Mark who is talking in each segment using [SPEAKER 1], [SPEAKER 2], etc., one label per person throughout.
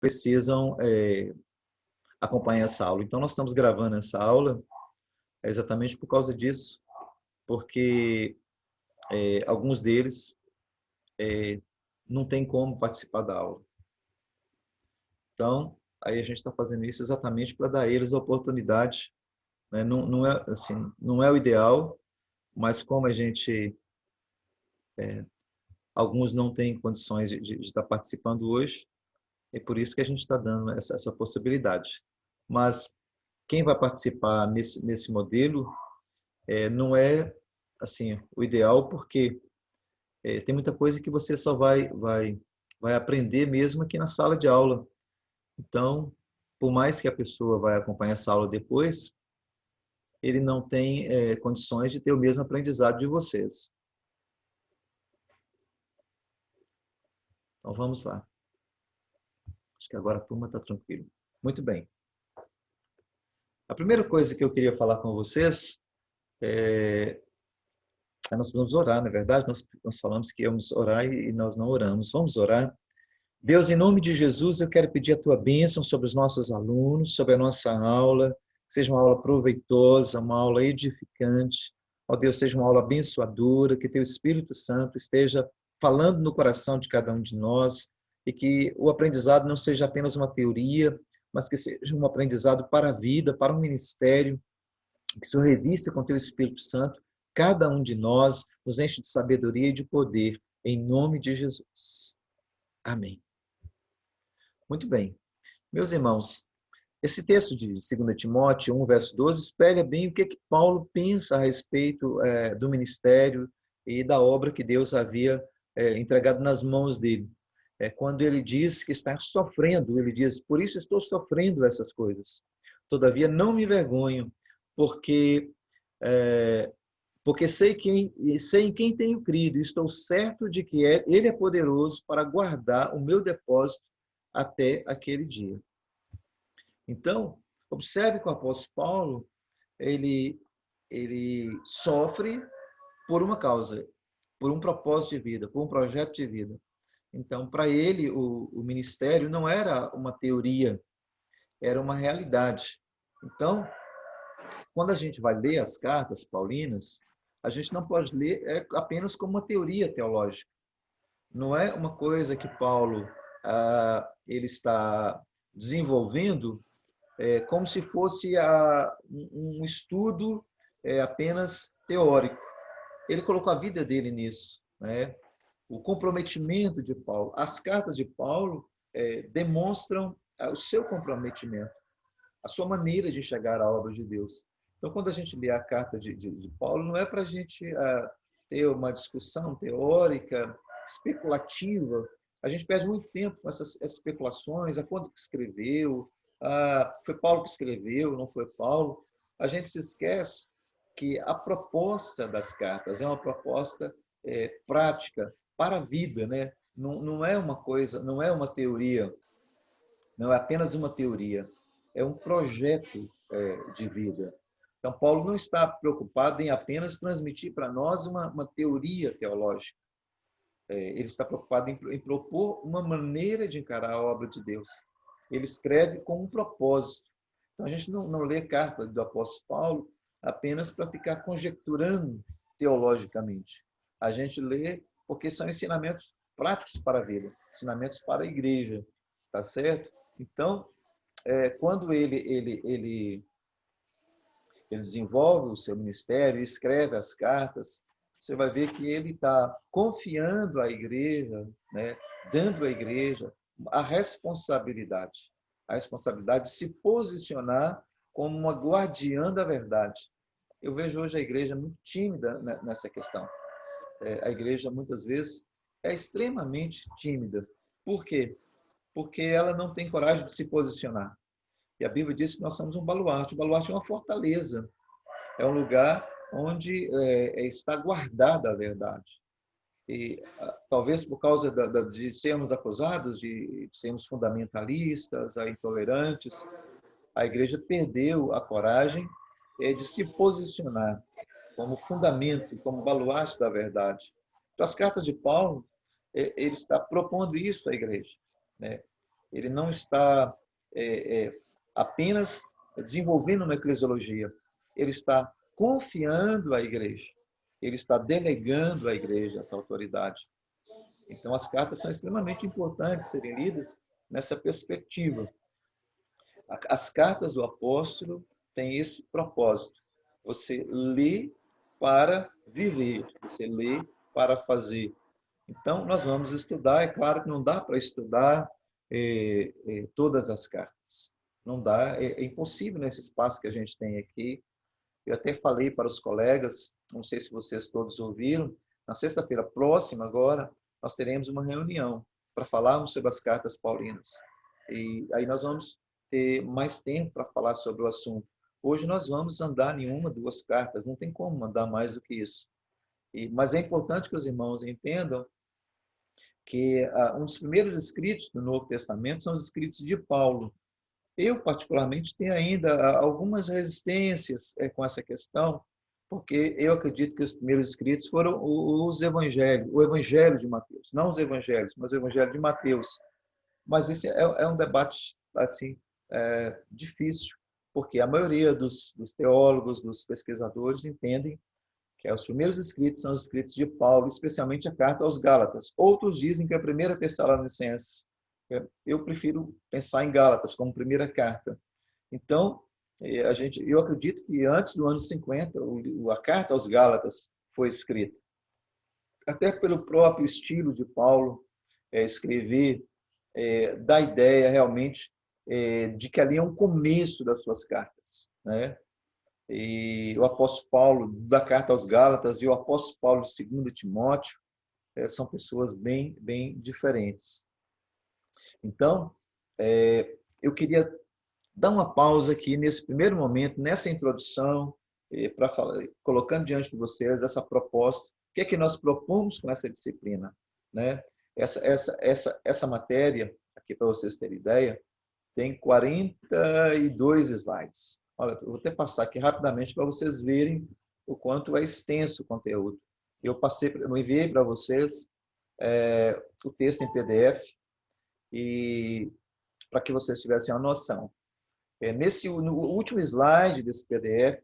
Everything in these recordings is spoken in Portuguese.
[SPEAKER 1] precisam acompanhar essa aula. Então, nós estamos gravando essa aula exatamente por causa disso, porque alguns deles não têm como participar da aula. Então, aí a gente está fazendo isso exatamente para dar a eles a oportunidade, né? Não é assim, não é o ideal, mas como a gente, alguns não têm condições de estar participando hoje, é por isso que a gente está dando essa possibilidade. Mas quem vai participar nesse modelo não é assim o ideal, porque tem muita coisa que você só vai aprender mesmo aqui na sala de aula. Então, por mais que a pessoa vai acompanhar essa aula depois, ele não tem condições de ter o mesmo aprendizado de vocês. Então, vamos lá. Acho que agora a turma está tranquila. Muito bem. A primeira coisa que eu queria falar com vocês nós vamos orar, na verdade, nós falamos que íamos orar e nós não oramos. Vamos orar. Deus, em nome de Jesus, eu quero pedir a tua bênção sobre os nossos alunos, sobre a nossa aula, que seja uma aula proveitosa, uma aula edificante. Ó Deus, seja uma aula abençoadora, que teu Espírito Santo esteja falando no coração de cada um de nós e que o aprendizado não seja apenas uma teoria, mas que seja um aprendizado para a vida, para o ministério, que o Senhor revista com teu Espírito Santo cada um de nós, nos enche de sabedoria e de poder, em nome de Jesus. Amém. Muito bem. Meus irmãos, esse texto de 2 Timóteo 1, verso 12, espelha bem o que Paulo pensa a respeito do ministério e da obra que Deus havia entregado nas mãos dele. Quando ele diz que está sofrendo, ele diz, por isso estou sofrendo essas coisas. Todavia, não me envergonho, porque sei em quem tenho crido, e estou certo de que ele é poderoso para guardar o meu depósito até aquele dia. Então, observe que o apóstolo Paulo, ele sofre por uma causa, por um propósito de vida, por um projeto de vida. Então, para ele, o ministério não era uma teoria, era uma realidade. Então, quando a gente vai ler as cartas paulinas, a gente não pode ler apenas como uma teoria teológica. Não é uma coisa que Paulo ele está desenvolvendo como se fosse um estudo apenas teórico. Ele colocou a vida dele nisso, né? O comprometimento de Paulo. As cartas de Paulo demonstram o seu comprometimento, a sua maneira de enxergar a obra de Deus. Então, quando a gente lê a carta de Paulo, não é para a gente ter uma discussão teórica, especulativa. A gente perde muito tempo com essas especulações, a quando que escreveu, foi Paulo que escreveu, não foi Paulo. A gente se esquece que a proposta das cartas é uma proposta prática para a vida, né? Não é uma coisa, não é uma teoria, não é apenas uma teoria, é um projeto de vida. Então, Paulo não está preocupado em apenas transmitir para nós uma teoria teológica. Ele está preocupado em propor uma maneira de encarar a obra de Deus. Ele escreve com um propósito. Então, a gente não lê carta do apóstolo Paulo apenas para ficar conjecturando teologicamente. A gente lê porque são ensinamentos práticos para a vida, ensinamentos para a igreja, tá certo? Então, quando ele desenvolve o seu ministério, escreve as cartas, você vai ver que ele está confiando à igreja, né, dando à igreja a responsabilidade de se posicionar como uma guardiã da verdade. Eu vejo hoje a igreja muito tímida nessa questão. A igreja, muitas vezes, é extremamente tímida. Por quê? Porque ela não tem coragem de se posicionar. E a Bíblia diz que nós somos um baluarte. O baluarte é uma fortaleza. É um lugar onde está guardada a verdade. E talvez por causa de sermos acusados de sermos fundamentalistas, intolerantes, a igreja perdeu a coragem de se posicionar como fundamento, como baluarte da verdade. Então, as cartas de Paulo, ele está propondo isso à igreja, né? ele não está apenas desenvolvendo uma eclesiologia, ele está confiando à igreja, ele está delegando à igreja essa autoridade. Então, as cartas são extremamente importantes serem lidas nessa perspectiva. As cartas do apóstolo têm esse propósito. Você lê para viver, você lê para fazer. Então, nós vamos estudar. É claro que não dá para estudar todas as cartas. Não dá, é impossível nesse espaço que a gente tem aqui. Eu até falei para os colegas, não sei se vocês todos ouviram, na sexta-feira próxima agora, nós teremos uma reunião para falarmos sobre as cartas paulinas. E aí nós vamos ter mais tempo para falar sobre o assunto. Hoje nós vamos andar em uma, duas cartas, não tem como andar mais do que isso. Mas é importante que os irmãos entendam que um dos primeiros escritos do Novo Testamento são os escritos de Paulo. Eu, particularmente, tenho ainda algumas resistências com essa questão, porque eu acredito que os primeiros escritos foram os evangelhos, o evangelho de Mateus, não os evangelhos, mas o evangelho de Mateus. Mas isso é um debate assim difícil, porque a maioria dos teólogos, dos pesquisadores entendem que os primeiros escritos são os escritos de Paulo, especialmente a carta aos Gálatas. Outros dizem que a primeira Tessalonicenses. Eu prefiro pensar em Gálatas como primeira carta. Então, eu acredito que antes do ano 50, a carta aos Gálatas foi escrita. Até pelo próprio estilo de Paulo escrever, dá ideia realmente de que ali é um começo das suas cartas, né? E o apóstolo Paulo, da carta aos Gálatas, e o apóstolo Paulo de 2 Timóteo, são pessoas bem, bem diferentes. Então, eu queria dar uma pausa aqui nesse primeiro momento, nessa introdução, para falar, colocando diante de vocês essa proposta. O que é que nós propomos com essa disciplina, né? Essa matéria, aqui para vocês terem ideia, tem 42 slides. Olha, eu vou até passar aqui rapidamente para vocês verem o quanto é extenso o conteúdo. Eu enviei para vocês o texto em PDF e para que vocês tivessem uma noção. No último slide desse PDF,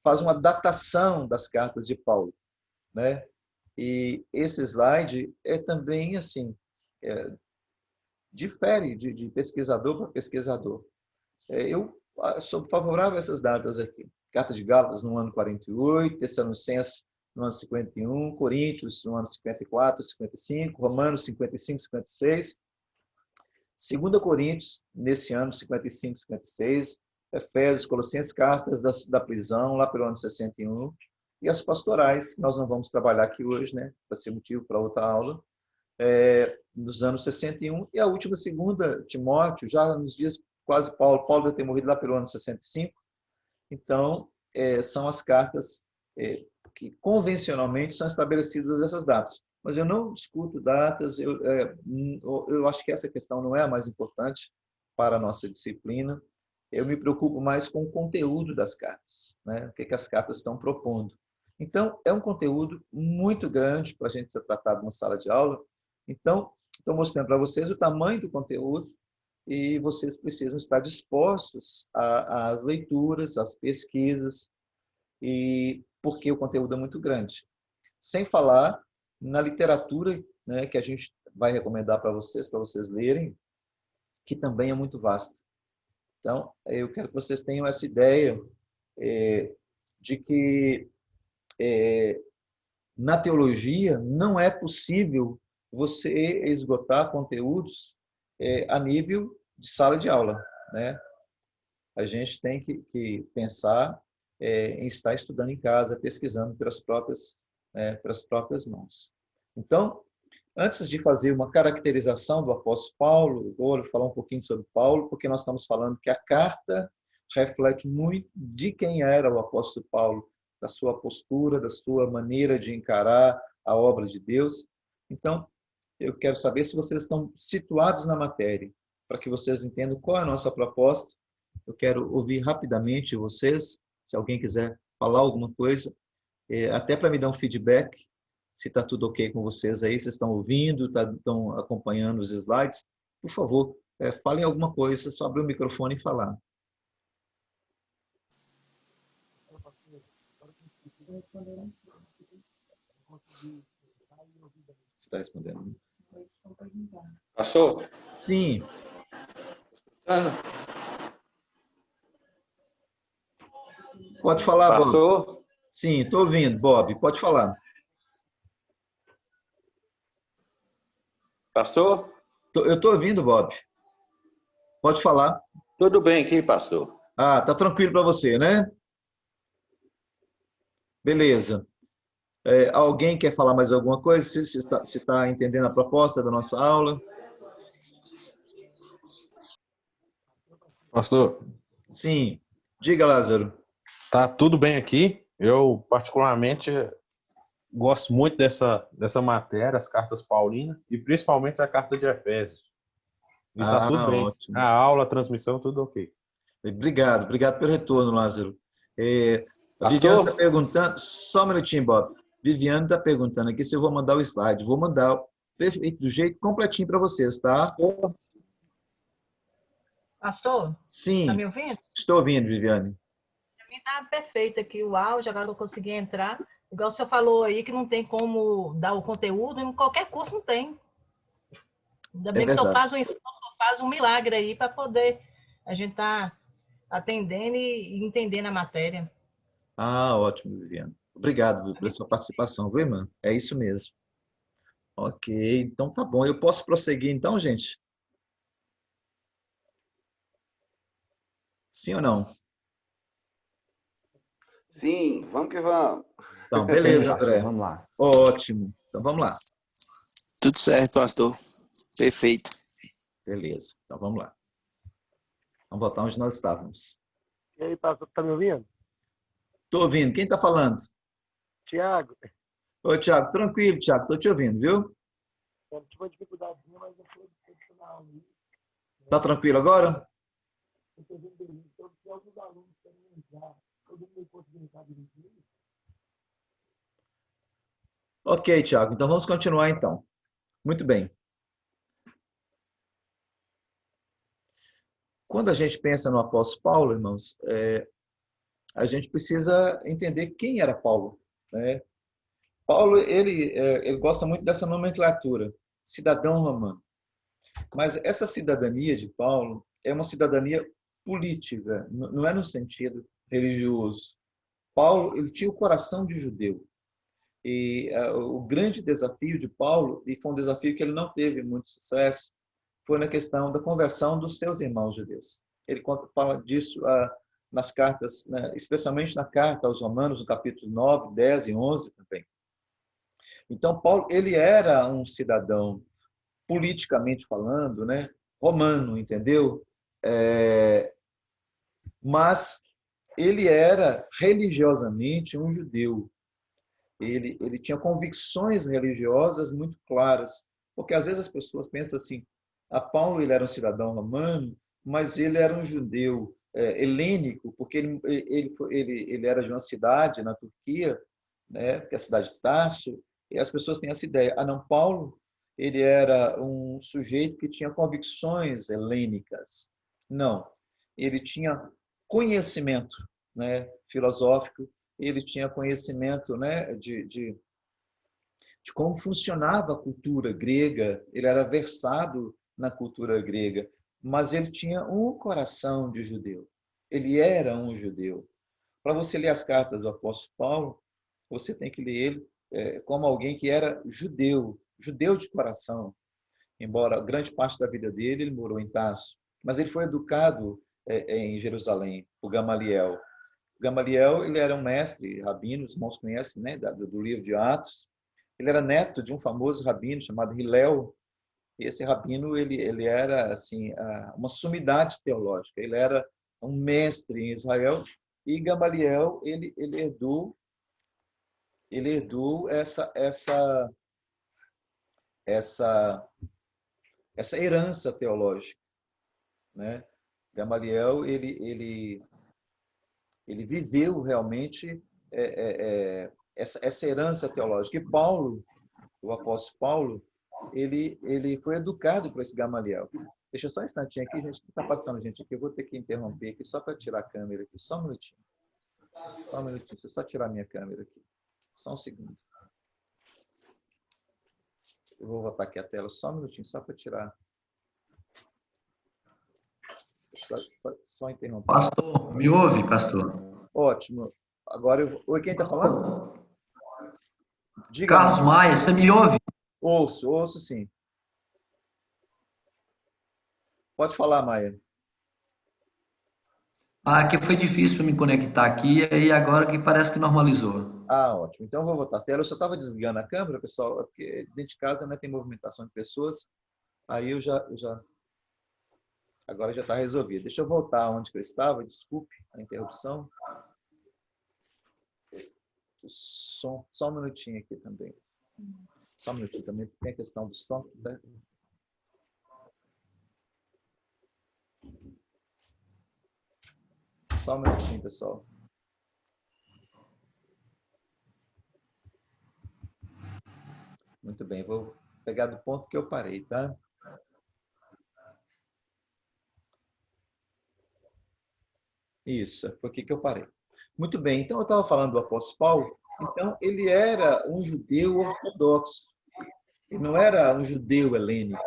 [SPEAKER 1] faz uma datação das cartas de Paulo, né? E esse slide também assim, difere de pesquisador para pesquisador. Eu sou favorável a essas datas aqui. Carta de Gálatas no ano 48, Tessalonicenses no ano 51, Coríntios no ano 54, 55, Romanos 55, 56, 2 Coríntios nesse ano 55, 56, Efésios, Colossenses, cartas da prisão lá pelo ano 61, e as pastorais, que nós não vamos trabalhar aqui hoje, né, para ser motivo para outra aula, nos anos 61, e a última, 2 Timóteo, já nos dias quase Paulo deve ter morrido lá pelo ano 65. Então, são as cartas que convencionalmente são estabelecidas essas datas. Mas eu não discuto datas, eu acho que essa questão não é a mais importante para a nossa disciplina. Eu me preocupo mais com o conteúdo das cartas, né? O que as cartas estão propondo. Então, é um conteúdo muito grande para a gente ser tratado numa sala de aula. Então, estou mostrando para vocês o tamanho do conteúdo, e vocês precisam estar dispostos às leituras, às pesquisas, porque o conteúdo é muito grande. Sem falar na literatura, né, que a gente vai recomendar para vocês lerem, que também é muito vasta. Então, eu quero que vocês tenham essa ideia de que na teologia não é possível você esgotar conteúdos a nível de sala de aula, né? A gente tem que pensar em estar estudando em casa, pesquisando pelas próprias mãos. Então, antes de fazer uma caracterização do apóstolo Paulo, eu vou falar um pouquinho sobre Paulo, porque nós estamos falando que a carta reflete muito de quem era o apóstolo Paulo, da sua postura, da sua maneira de encarar a obra de Deus. Então, eu quero saber se vocês estão situados na matéria, para que vocês entendam qual é a nossa proposta. Eu quero ouvir rapidamente vocês, se alguém quiser falar alguma coisa, até para me dar um feedback, se está tudo ok com vocês aí, vocês estão ouvindo, estão acompanhando os slides. Por favor, falem alguma coisa, só abrir o microfone e falar. Você está respondendo?
[SPEAKER 2] Pastor?
[SPEAKER 1] Sim.
[SPEAKER 2] Ana?
[SPEAKER 1] Pode falar, Bob.
[SPEAKER 2] Pastor?
[SPEAKER 1] Sim, estou ouvindo, Bob. Pode falar.
[SPEAKER 2] Pastor?
[SPEAKER 1] Eu estou ouvindo, Bob. Pode falar.
[SPEAKER 2] Tudo bem aqui, pastor?
[SPEAKER 1] Ah, tá tranquilo para você, né? Beleza. Alguém quer falar mais alguma coisa? Se está entendendo a proposta da nossa aula?
[SPEAKER 3] Pastor,
[SPEAKER 1] Sim. Diga, Lázaro.
[SPEAKER 3] tá tudo bem aqui. Eu, particularmente, gosto muito dessa matéria, as cartas paulinas, e principalmente a carta de Efésios. E tá tudo
[SPEAKER 1] Ah,
[SPEAKER 3] bem.
[SPEAKER 1] ótimo.
[SPEAKER 3] A aula, a transmissão, tudo ok.
[SPEAKER 1] Obrigado pelo retorno, Lázaro. A Viviane está
[SPEAKER 2] Pastor?
[SPEAKER 1] perguntando, só um minutinho, Bob. Viviane está perguntando aqui se eu vou mandar o slide. Vou mandar perfeito, do jeito completinho para vocês, tá?
[SPEAKER 4] Pastor, tá
[SPEAKER 1] Sim,
[SPEAKER 4] me ouvindo?
[SPEAKER 1] estou ouvindo, Viviane.
[SPEAKER 4] Para mim tá perfeito aqui o áudio, agora eu consegui entrar. Igual o senhor falou aí que não tem como dar o conteúdo, em qualquer curso não tem. Ainda
[SPEAKER 1] É
[SPEAKER 4] bem que o senhor
[SPEAKER 1] verdade.
[SPEAKER 4] faz um milagre aí para poder a gente estar atendendo e entendendo a matéria.
[SPEAKER 1] Ah, ótimo, Viviane. Obrigado pela sua participação, viu, irmã? É isso mesmo. Ok, então tá bom. Eu posso prosseguir então, gente? Sim ou não?
[SPEAKER 2] Sim, vamos que vamos.
[SPEAKER 1] Então,
[SPEAKER 5] Sim,
[SPEAKER 1] beleza,
[SPEAKER 5] pastor,
[SPEAKER 1] André.
[SPEAKER 5] vamos lá.
[SPEAKER 1] Ótimo. Então vamos lá.
[SPEAKER 6] Tudo certo, pastor. Perfeito.
[SPEAKER 1] Beleza. Então vamos lá. Vamos voltar onde nós estávamos.
[SPEAKER 7] E aí, pastor, tá me ouvindo?
[SPEAKER 1] Estou ouvindo. Quem está falando?
[SPEAKER 7] Tiago,
[SPEAKER 1] Oi, Thiago. Tranquilo, Thiago. Estou te ouvindo, viu?
[SPEAKER 7] eu tive uma dificuldadezinha, mas eu fui profissional.
[SPEAKER 1] Tá tranquilo agora?
[SPEAKER 7] Eu tô vendo bem. Então, se alguns alunos querem entrar, todo mundo conseguir entrar direitinho.
[SPEAKER 1] Ok, Thiago. Então vamos continuar então. Muito bem. Quando a gente pensa no apóstolo Paulo, irmãos, a gente precisa entender quem era Paulo, né? Paulo, ele gosta muito dessa nomenclatura, cidadão romano. Mas essa cidadania de Paulo é uma cidadania política, não é no sentido religioso. Paulo, ele tinha o coração de judeu. E o grande desafio de Paulo, e foi um desafio que ele não teve muito sucesso, foi na questão da conversão dos seus irmãos judeus. Ele fala disso nas cartas, né, especialmente na carta aos Romanos, no capítulo 9, 10 e 11 também. Então, Paulo, ele era um cidadão, politicamente falando, né, romano, entendeu? Mas ele era religiosamente um judeu. Ele tinha convicções religiosas muito claras, porque às vezes as pessoas pensam assim: a Paulo ele era um cidadão romano, mas ele era um judeu helênico, porque ele era de uma cidade na Turquia, né, que é a cidade de Tarso, e as pessoas têm essa ideia: ah, não, Paulo ele era um sujeito que tinha convicções helênicas. Não, ele tinha conhecimento, né, filosófico, ele tinha conhecimento, né, de como funcionava a cultura grega, ele era versado na cultura grega, mas ele tinha um coração de judeu. Ele era um judeu. Para você ler as cartas do apóstolo Paulo, você tem que ler ele como alguém que era judeu, judeu de coração, embora grande parte da vida dele ele morou em Tarso, mas ele foi educado em Jerusalém, por Gamaliel. Gamaliel, ele era um mestre rabino, os irmãos conhecem, né, do livro de Atos. Ele era neto de um famoso rabino chamado Hilel. E esse rabino, ele era assim, uma sumidade teológica. Ele era um mestre em Israel. E Gamaliel, ele herdou essa essa herança teológica, né? Gamaliel, ele viveu realmente essa herança teológica. E Paulo, o apóstolo Paulo, ele foi educado por esse Gamaliel. Deixa eu só um instantinho aqui, gente. O que está passando, gente? Aqui eu vou ter que interromper aqui só para tirar a câmera aqui. Só um minutinho. Só um minutinho. Deixa eu só tirar a minha câmera aqui. Só um segundo. Eu vou voltar aqui a tela só um minutinho, só para tirar. Só interromper.
[SPEAKER 5] Pastor, me ouve, pastor?
[SPEAKER 1] Ótimo. Agora eu... Oi, quem está falando? Diga.
[SPEAKER 5] Carlos Maia, você me ouve?
[SPEAKER 1] Ouço sim. Pode falar, Maia.
[SPEAKER 5] Que foi difícil para me conectar aqui e agora que parece que normalizou.
[SPEAKER 1] Ótimo. Então eu vou voltar a tela. Eu só estava desligando a câmera, pessoal, porque dentro de casa, né, tem movimentação de pessoas. Aí eu já... Agora já está resolvido. Deixa eu voltar onde que eu estava. Desculpe a interrupção. O som, só um minutinho aqui também. Só um minutinho também, porque tem a questão do som. Né? Só um minutinho, pessoal. Muito bem, vou pegar do ponto que eu parei, tá? Isso, por que eu parei? Muito bem, então eu estava falando do apóstolo Paulo. Então, ele era um judeu ortodoxo. Ele não era um judeu helênico.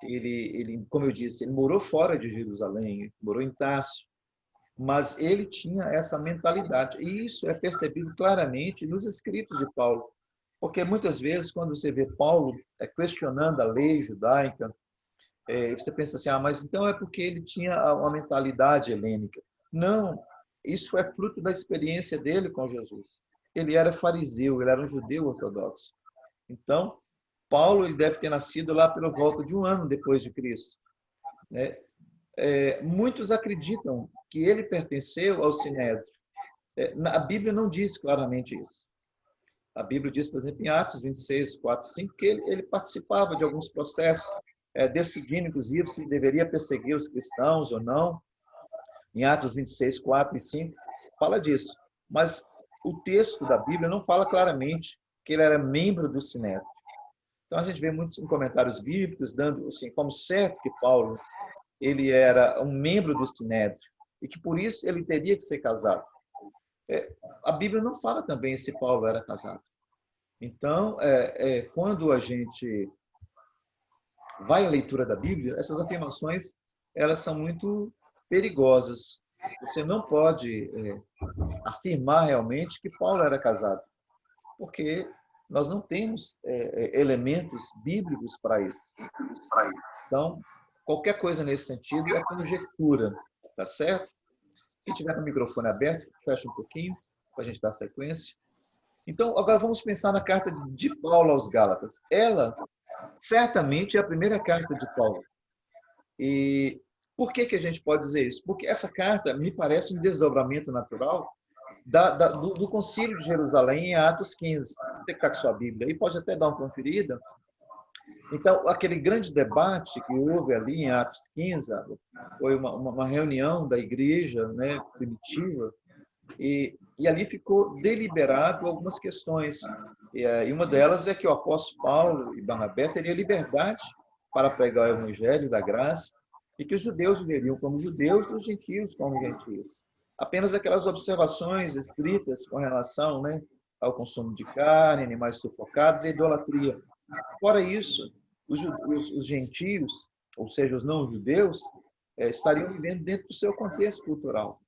[SPEAKER 1] Ele, como eu disse, ele morou fora de Jerusalém, morou em Tarso. Mas ele tinha essa mentalidade. E isso é percebido claramente nos escritos de Paulo. Porque muitas vezes, quando você vê Paulo questionando a lei judaica, você pensa assim, mas então é porque ele tinha uma mentalidade helênica. Não, isso é fruto da experiência dele com Jesus. Ele era fariseu, ele era um judeu ortodoxo. Então, Paulo ele deve ter nascido lá pela volta de 1 ano depois de Cristo. Muitos acreditam que ele pertenceu ao Sinédrio. A Bíblia não diz claramente isso. A Bíblia diz, por exemplo, em Atos 26, 4, 5, que ele participava de alguns processos, decidindo, inclusive, se deveria perseguir os cristãos ou não. Em Atos 26, 4 e 5, fala disso. Mas o texto da Bíblia não fala claramente que ele era membro do Sinédrio. Então, a gente vê muitos comentários bíblicos dando assim, como certo que Paulo ele era um membro do Sinédrio e que, por isso, ele teria que ser casado. A Bíblia não fala também se Paulo era casado. Então, quando a gente vai à leitura da Bíblia, essas afirmações elas são muito perigosas. Você não pode afirmar realmente que Paulo era casado, porque nós não temos elementos bíblicos para isso. Então, qualquer coisa nesse sentido é conjectura, tá certo? Quem tiver com o microfone aberto, fecha um pouquinho, para a gente dar sequência. Então, agora vamos pensar na carta de Paulo aos Gálatas. Ela, certamente, é a primeira carta de Paulo. E por que a gente pode dizer isso? Porque essa carta me parece um desdobramento natural do Concílio de Jerusalém em Atos 15. Você que está com sua Bíblia aí, pode até dar uma conferida. Então, aquele grande debate que houve ali em Atos 15 foi uma reunião da igreja, né, primitiva, e ali ficou deliberado algumas questões. E uma delas é que o apóstolo Paulo e Barnabé teriam liberdade para pregar o evangelho da graça e que os judeus viveriam como judeus e os gentios como gentios. Apenas aquelas observações estritas com relação, né, ao consumo de carne, animais sufocados e a idolatria. Fora isso, os gentios, ou seja, os não-judeus, estariam vivendo dentro do seu contexto cultural.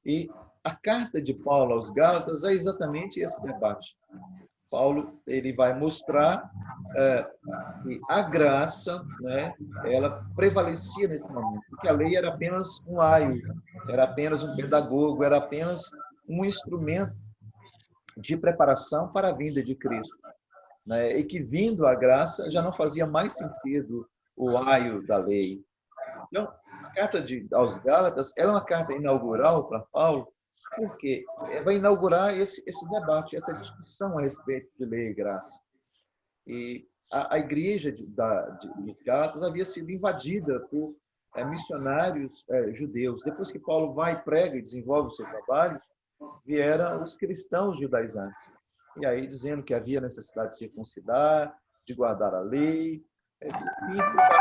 [SPEAKER 1] E a carta de Paulo aos Gálatas é exatamente esse debate. Paulo ele vai mostrar que a graça, né, ela prevalecia nesse momento, porque a lei era apenas um aio, era apenas um pedagogo, era apenas um instrumento de preparação para a vinda de Cristo. Né? E que, vindo a graça, já não fazia mais sentido o aio da lei. Então, a carta aos Gálatas é uma carta inaugural para Paulo, porque vai inaugurar esse debate, essa discussão a respeito de lei e graça. E a igreja dos Gálatas havia sido invadida por missionários judeus. Depois que Paulo vai, prega e desenvolve o seu trabalho, vieram os cristãos judaizantes. E aí dizendo que havia necessidade de circuncidar, de guardar a lei,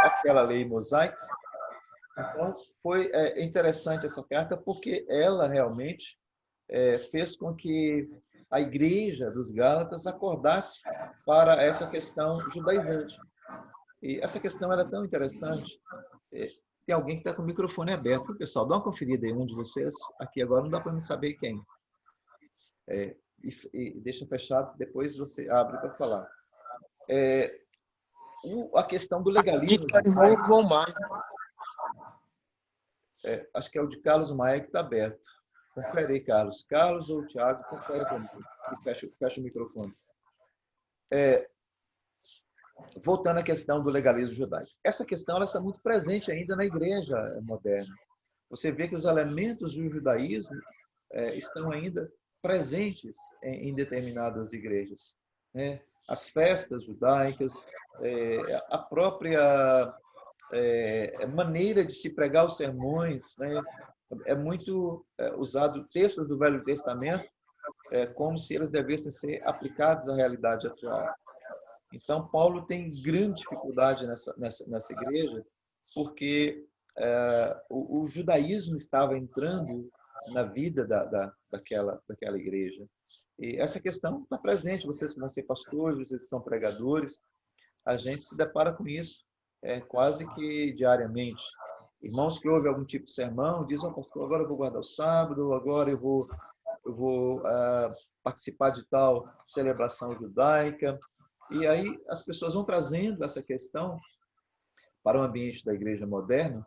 [SPEAKER 1] aquela lei mosaica. Então, foi interessante essa carta porque ela realmente fez com que a igreja dos Gálatas acordasse para essa questão judaizante. E essa questão era tão interessante. Tem alguém que está com o microfone aberto. Pessoal, dá uma conferida aí, um de vocês. Aqui agora não dá para me saber quem. E deixa fechado, depois você abre para falar. A questão do legalismo. Acho que é o de Carlos Maia que está aberto. Confere aí, Carlos. Carlos ou Thiago, confere comigo. E fecha o microfone. Voltando à questão do legalismo judaico. Essa questão ela está muito presente ainda na igreja moderna. Você vê que os elementos do judaísmo estão ainda presentes em determinadas igrejas. As festas judaicas, a própria maneira de se pregar os sermões, é muito usado textos do Velho Testamento como se eles devessem ser aplicados à realidade atual. Então, Paulo tem grande dificuldade nessa igreja, porque o judaísmo estava entrando na vida daquela igreja. E essa questão está presente, vocês vão ser pastores, vocês são pregadores, a gente se depara com isso quase que diariamente. Irmãos que ouvem algum tipo de sermão, dizem, pastor, agora eu vou guardar o sábado, agora eu vou participar de tal celebração judaica. E aí as pessoas vão trazendo essa questão para o ambiente da igreja moderna,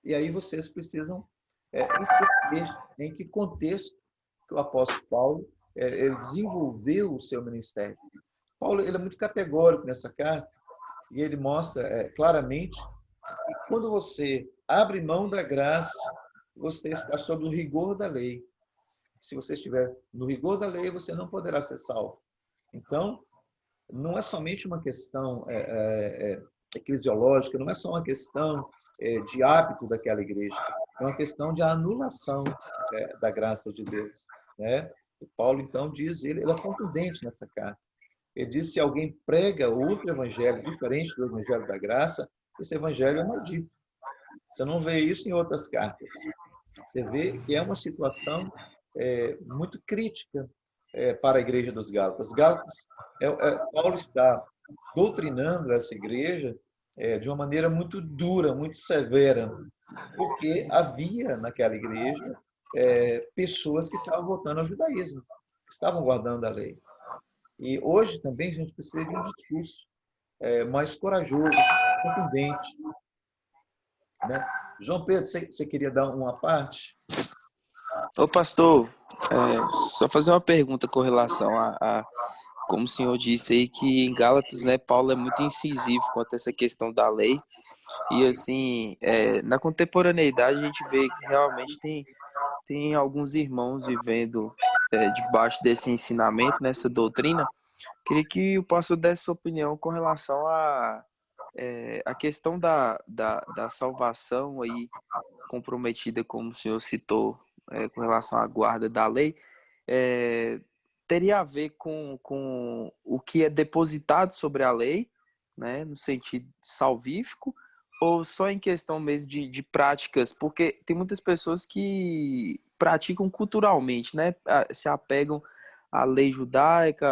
[SPEAKER 1] e aí vocês precisam entender em que contexto que o apóstolo Paulo ele desenvolveu o seu ministério. Paulo ele é muito categórico nessa carta, e ele mostra claramente que quando você abre mão da graça, você está sob o rigor da lei. Se você estiver no rigor da lei, você não poderá ser salvo. Então, não é somente uma questão eclesiológica, não é só uma questão de hábito daquela igreja, é uma questão de anulação da graça de Deus. O Paulo, então, diz, ele é contundente nessa carta. Ele diz, se alguém prega outro evangelho diferente do evangelho da graça, esse evangelho é maldito. Você não vê isso em outras cartas. Você vê que é uma situação muito crítica para a igreja dos Gálatas. Paulo está doutrinando essa igreja de uma maneira muito dura, muito severa, porque havia naquela igreja pessoas que estavam voltando ao judaísmo, que estavam guardando a lei. E hoje também a gente precisa de um discurso mais corajoso, contundente. João Pedro, você queria dar uma parte?
[SPEAKER 6] Ô pastor, só fazer uma pergunta com relação a como o senhor disse aí que em Gálatas, né, Paulo é muito incisivo quanto a essa questão da lei. E assim, na contemporaneidade a gente vê que realmente tem alguns irmãos vivendo debaixo desse ensinamento, nessa doutrina. Queria que o pastor desse sua opinião com relação a questão da salvação aí comprometida, como o senhor citou, com relação à guarda da lei, teria a ver com o que é depositado sobre a lei, né, no sentido salvífico, ou só em questão mesmo de práticas? Porque tem muitas pessoas que praticam culturalmente, né, se apegam à lei judaica,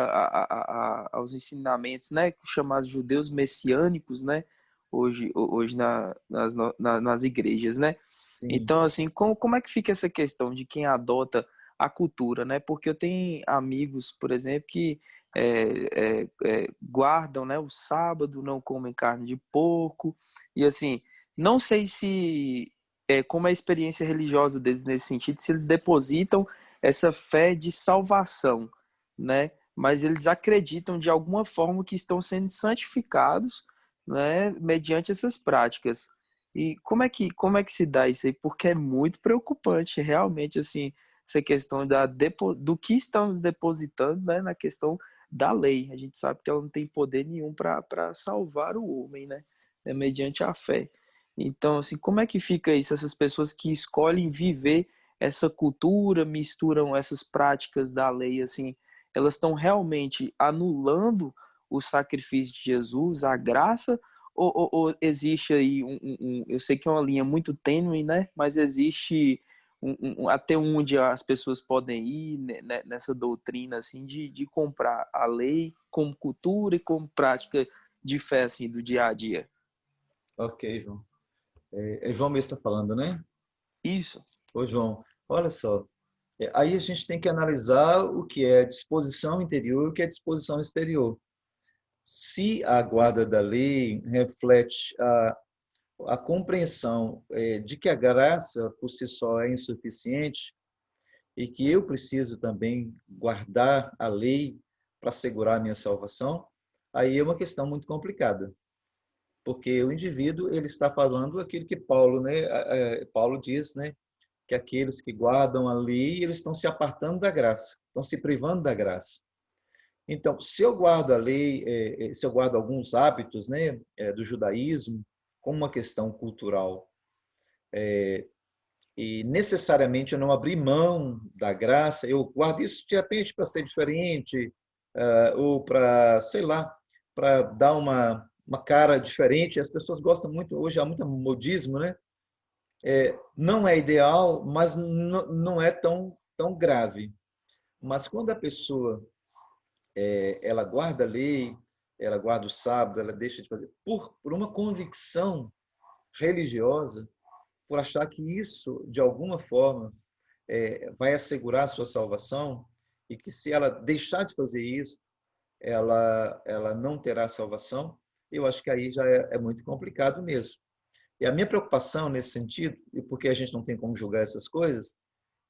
[SPEAKER 6] aos ensinamentos, né, chamados judeus messiânicos, né, hoje nas igrejas, né?
[SPEAKER 1] Sim.
[SPEAKER 6] Então, assim, como é que fica essa questão de quem adota a cultura, né? Porque eu tenho amigos, por exemplo, que guardam, né, o sábado, não comem carne de porco, e assim, não sei se como é a experiência religiosa deles nesse sentido, se eles depositam essa fé de salvação, né? Mas eles acreditam de alguma forma que estão sendo santificados, né, mediante essas práticas. E como é que se dá isso aí? Porque é muito preocupante, realmente, assim, essa questão do que estamos depositando, né, na questão da lei. A gente sabe que ela não tem poder nenhum para salvar o homem, né? É mediante a fé. Então, assim, como é que fica isso? Essas pessoas que escolhem viver essa cultura, misturam essas práticas da lei, assim, elas estão realmente anulando o sacrifício de Jesus, a graça, ou existe aí eu sei que é uma linha muito tênue, né? Mas existe até onde as pessoas podem ir nessa doutrina assim de comprar a lei como cultura e como prática de fé assim do dia a dia.
[SPEAKER 1] Ok, João. É João mesmo está falando, né?
[SPEAKER 6] Isso.
[SPEAKER 1] Ô, João, olha só. Aí a gente tem que analisar o que é disposição interior e o que é disposição exterior. Se a guarda da lei reflete a compreensão de que a graça por si só é insuficiente e que eu preciso também guardar a lei para assegurar a minha salvação, aí é uma questão muito complicada, porque o indivíduo ele está falando aquilo que Paulo, né, Paulo diz, né, que aqueles que guardam a lei, eles estão se apartando da graça, estão se privando da graça. Então, se eu guardo a lei, se eu guardo alguns hábitos, né, do judaísmo, como uma questão cultural, e necessariamente eu não abrir mão da graça, eu guardo isso de repente para ser diferente, ou para, sei lá, para dar uma cara diferente. As pessoas gostam muito, hoje há muito modismo, né? Não é ideal, mas não é tão grave. Mas quando a pessoa ela guarda a lei, ela guarda o sábado, ela deixa de fazer por uma convicção religiosa, por achar que isso, de alguma forma, vai assegurar a sua salvação e que se ela deixar de fazer isso, ela não terá salvação, eu acho que aí já é muito complicado mesmo. E a minha preocupação nesse sentido, e porque a gente não tem como julgar essas coisas,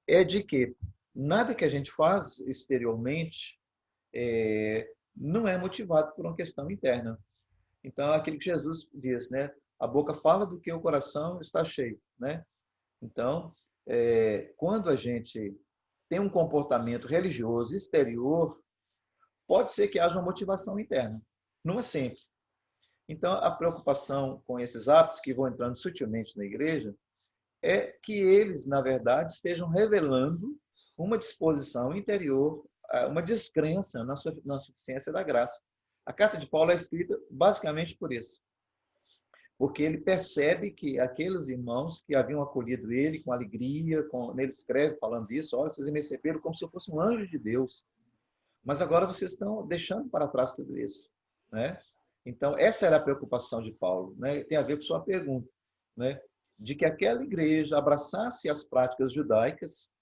[SPEAKER 1] é de que nada que a gente faz exteriormente não é motivado por uma questão interna. Então, é aquilo que Jesus diz, né? A boca fala do que o coração está cheio, né? Então, quando a gente tem um comportamento religioso exterior, pode ser que haja uma motivação interna. Não é sempre. Então, a preocupação com esses hábitos que vão entrando sutilmente na igreja é que eles, na verdade, estejam revelando uma disposição interior, uma descrença na suficiência da graça. A carta de Paulo é escrita basicamente por isso. Porque ele percebe que aqueles irmãos que haviam acolhido ele com alegria, ele escreve falando isso, olha, vocês me receberam como se eu fosse um anjo de Deus, mas agora vocês estão deixando para trás tudo isso, né? Então, essa era a preocupação de Paulo, né? Tem a ver com sua pergunta, né? De que aquela igreja abraçasse as práticas judaicas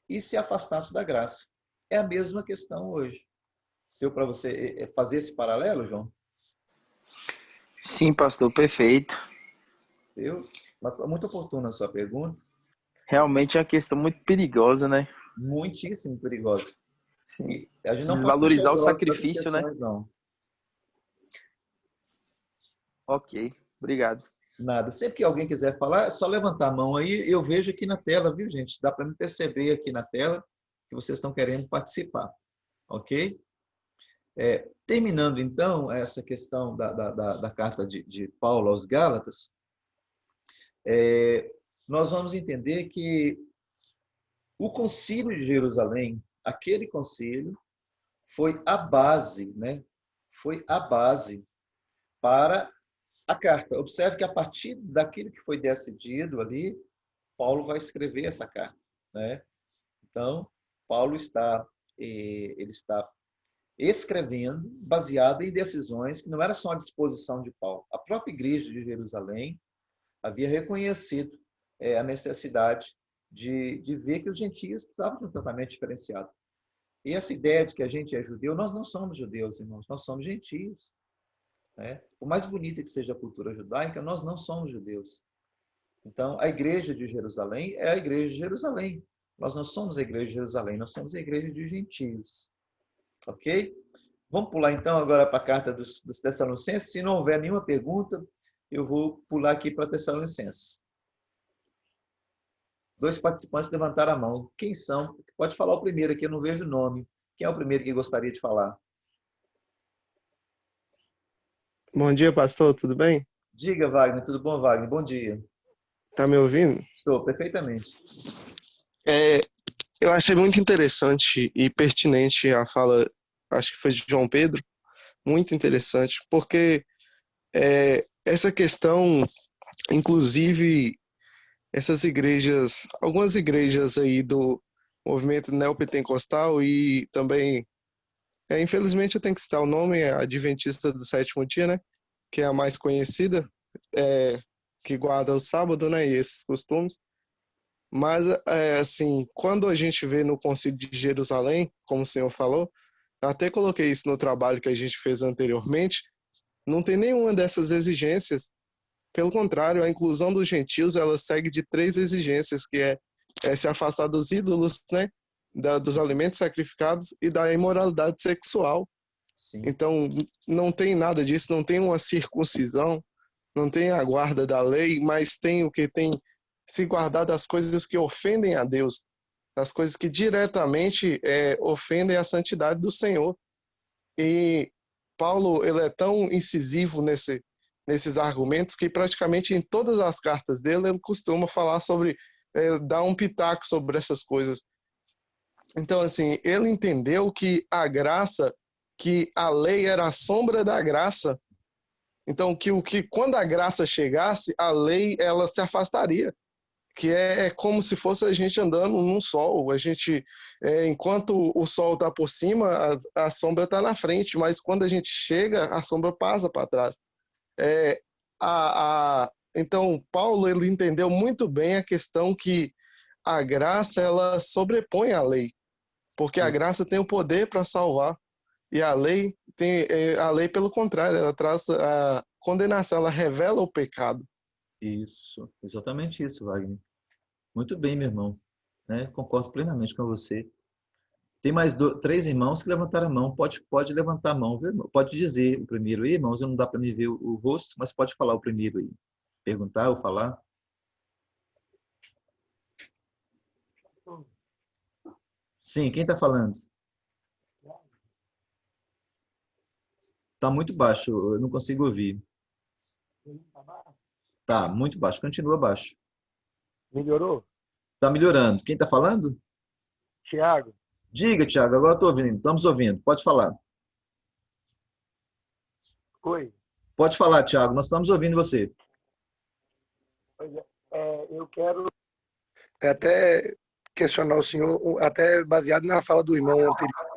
[SPEAKER 1] e se afastasse da graça. É a mesma questão hoje. Deu para você fazer esse paralelo, João?
[SPEAKER 6] Sim, pastor, perfeito.
[SPEAKER 1] Muito oportuna a sua pergunta.
[SPEAKER 6] Realmente é uma questão muito perigosa, né?
[SPEAKER 1] Muitíssimo perigosa.
[SPEAKER 6] Sim.
[SPEAKER 1] E a gente não
[SPEAKER 6] Desvalorizar
[SPEAKER 1] pode
[SPEAKER 6] o sacrifício, né?
[SPEAKER 1] não.
[SPEAKER 6] Ok, obrigado.
[SPEAKER 1] Nada. Sempre que alguém quiser falar, é só levantar a mão aí. Eu vejo aqui na tela, viu, gente? Dá para me perceber aqui na tela que vocês estão querendo participar. Ok? Terminando, então, essa questão da carta de Paulo aos Gálatas, nós vamos entender que o concílio de Jerusalém, aquele concílio, foi a base, né? Foi a base para a carta. Observe que a partir daquilo que foi decidido ali, Paulo vai escrever essa carta, né? Então, Paulo ele está escrevendo baseado em decisões que não era só a disposição de Paulo. A própria igreja de Jerusalém havia reconhecido a necessidade de ver que os gentios precisavam de um tratamento diferenciado. E essa ideia de que a gente é judeu, nós não somos judeus, irmãos, nós somos gentios. Né? Por mais bonita que seja a cultura judaica, nós não somos judeus. Então, a igreja de Jerusalém é a igreja de Jerusalém. Nós não somos a igreja de Jerusalém, nós somos a igreja de gentios. Ok? Vamos pular então agora para a carta dos Tessalonicenses. Se não houver nenhuma pergunta, eu vou pular aqui para Tessalonicenses. 2 participantes levantaram a mão. Quem são? Pode falar o primeiro aqui, eu não vejo o nome. Quem é o primeiro que gostaria de falar?
[SPEAKER 8] Bom dia, pastor, tudo bem?
[SPEAKER 1] Diga, Wagner. Tudo bom, Wagner? Bom dia.
[SPEAKER 8] Tá me ouvindo?
[SPEAKER 1] Estou, perfeitamente.
[SPEAKER 8] Eu achei muito interessante e pertinente a fala, acho que foi de João Pedro, muito interessante, porque essa questão, inclusive, essas igrejas, algumas igrejas aí do movimento neopentecostal e também, infelizmente eu tenho que citar o nome, é a Adventista do Sétimo Dia, né? Que é a mais conhecida, que guarda o sábado, né? E esses costumes. Mas, assim, quando a gente vê no Concílio de Jerusalém, como o senhor falou, eu até coloquei isso no trabalho que a gente fez anteriormente, não tem nenhuma dessas exigências. Pelo contrário, a inclusão dos gentios, ela segue de três exigências, que é se afastar dos ídolos, né? Dos alimentos sacrificados e da imoralidade sexual.
[SPEAKER 1] Sim.
[SPEAKER 8] Então, não tem nada disso, não tem uma circuncisão, não tem a guarda da lei, mas tem o que tem se guardar das coisas que ofendem a Deus, das coisas que diretamente ofendem a santidade do Senhor. E Paulo, ele é tão incisivo nesses argumentos que praticamente em todas as cartas dele ele costuma falar sobre, dar um pitaco sobre essas coisas. Então, assim, ele entendeu que a graça, que a lei era a sombra da graça. Então, que quando a graça chegasse, a lei ela se afastaria. Que é como se fosse a gente andando num sol. A gente, enquanto o sol está por cima, a sombra está na frente, mas quando a gente chega, a sombra passa para trás. É, então, Paulo ele entendeu muito bem a questão que a graça ela sobrepõe a lei, porque a graça tem o poder para salvar e a lei a lei pelo contrário, ela traz a condenação, ela revela o pecado.
[SPEAKER 1] Isso, exatamente isso, Wagner. Muito bem, meu irmão. Né? Concordo plenamente com você. Tem mais três irmãos que levantaram a mão. Pode levantar a mão, viu, irmão? Pode dizer o primeiro aí, irmãos. Não dá para me ver o rosto, mas pode falar o primeiro aí. Perguntar ou falar. Sim, quem está falando? Está muito baixo, eu não consigo ouvir. Tá, muito baixo. Continua baixo.
[SPEAKER 7] Melhorou?
[SPEAKER 1] Está melhorando. Quem está falando?
[SPEAKER 7] Tiago,
[SPEAKER 1] Diga, Tiago, agora estou ouvindo. Estamos ouvindo. Pode falar.
[SPEAKER 7] oi.
[SPEAKER 1] Pode falar, Tiago. Nós estamos ouvindo você.
[SPEAKER 7] Pois é, eu quero
[SPEAKER 9] até questionar o senhor, até baseado na fala do irmão anterior.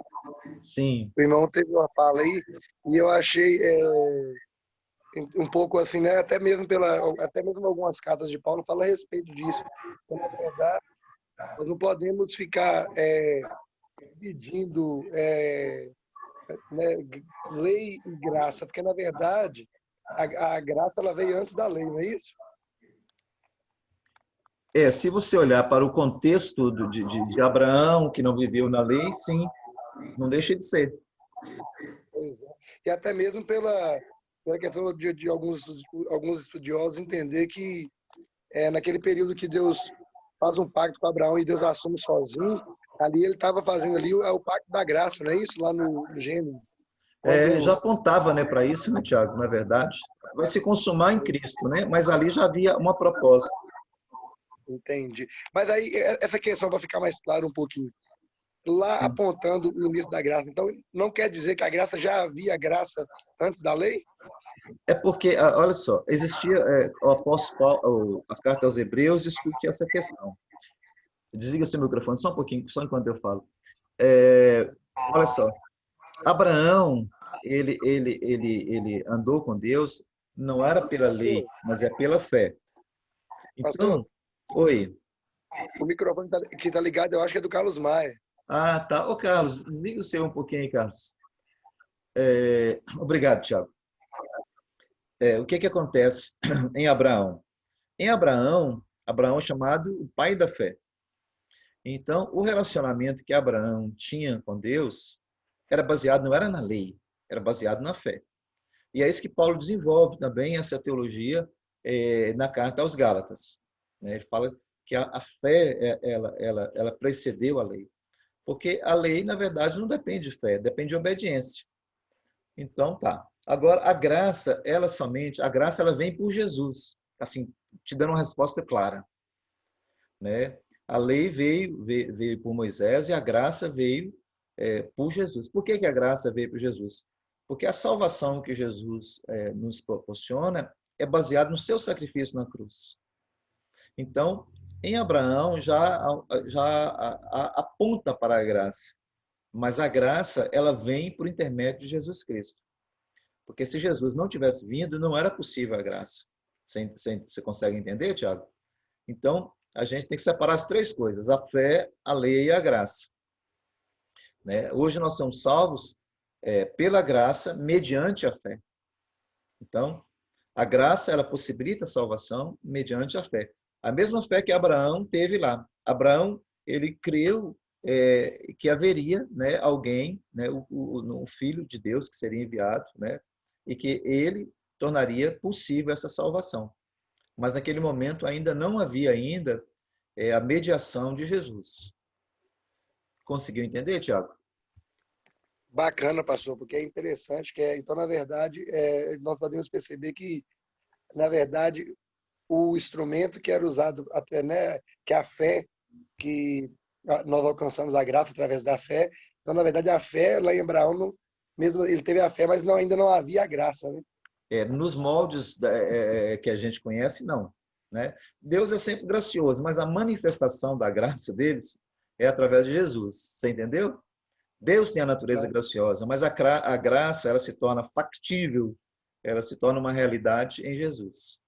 [SPEAKER 1] Sim.
[SPEAKER 9] O irmão teve uma fala aí e eu achei um pouco assim, né? Até mesmo algumas cartas de Paulo falam a respeito disso. Então, na verdade, nós não podemos ficar dividindo né, lei e graça, porque na verdade a graça ela veio antes da lei, não é isso?
[SPEAKER 1] Se você olhar para o contexto de Abraão, que não viveu na lei, sim, não deixa de ser.
[SPEAKER 9] Pois é. E até mesmo pela questão de alguns estudiosos entender que naquele período que Deus faz um pacto com Abraão e Deus assume sozinho, ali ele estava fazendo ali o pacto da graça, não é isso? Lá no Gênesis.
[SPEAKER 1] Já apontava, né, para isso, né, Tiago, na verdade. Vai se consumar em Cristo, né? Mas ali já havia uma proposta.
[SPEAKER 9] Entendi. Mas aí, essa questão vai ficar mais clara um pouquinho. Lá apontando o início da graça. Então, não quer dizer que a graça já havia graça antes da lei?
[SPEAKER 1] É porque, olha só, existia, o apóstolo Paulo, a carta aos Hebreus discute essa questão. Desliga o seu microfone só um pouquinho, só enquanto eu falo. Olha só, Abraão, ele andou com Deus, não era pela lei, mas é pela fé. Então,
[SPEAKER 9] Pastor,
[SPEAKER 1] oi.
[SPEAKER 9] o microfone que está ligado, eu acho que é do Carlos Maia.
[SPEAKER 1] Ah, tá. Ô, Carlos, desliga o seu um pouquinho aí, Carlos. Obrigado, Tiago. O que acontece em Abraão? Em Abraão é chamado o pai da fé. Então, o relacionamento que Abraão tinha com Deus era baseado, não era na lei, era baseado na fé. E é isso que Paulo desenvolve também, essa teologia, na carta aos Gálatas. Ele fala que a fé, ela precedeu a lei. Porque a lei, na verdade, não depende de fé, depende de obediência. Então, tá. Agora, a graça, a graça ela vem por Jesus. Assim, te dando uma resposta clara. Né? A lei veio por Moisés e a graça veio por Jesus. Por que a graça veio por Jesus? Porque a salvação que Jesus nos proporciona é baseado no seu sacrifício na cruz. Então, em Abraão já aponta para a graça, mas a graça ela vem por intermédio de Jesus Cristo. Porque se Jesus não tivesse vindo, não era possível a graça. Você consegue entender, Tiago? Então, a gente tem que separar as três coisas: a fé, a lei e a graça. Né? Hoje nós somos salvos pela graça, mediante a fé. Então, a graça ela possibilita a salvação mediante a fé. A mesma fé que Abraão teve lá. Abraão, ele creu que haveria, né, alguém, né, o filho de Deus que seria enviado, né, e que ele tornaria possível essa salvação. Mas naquele momento ainda não havia ainda a mediação de Jesus. Conseguiu entender, Tiago?
[SPEAKER 9] Bacana, pastor, porque é interessante então, na verdade, nós podemos perceber que, na verdade, o instrumento que era usado até, né, que a fé, que nós alcançamos a graça através da fé. Então, na verdade, a fé lá em Abraão, mesmo ele teve a fé, mas ainda não havia a graça, né?
[SPEAKER 1] Nos moldes que a gente conhece, não. Né? Deus é sempre gracioso, mas a manifestação da graça deles é através de Jesus. Você entendeu? Deus tem a natureza graciosa, mas a graça ela se torna factível, ela se torna uma realidade em Jesus.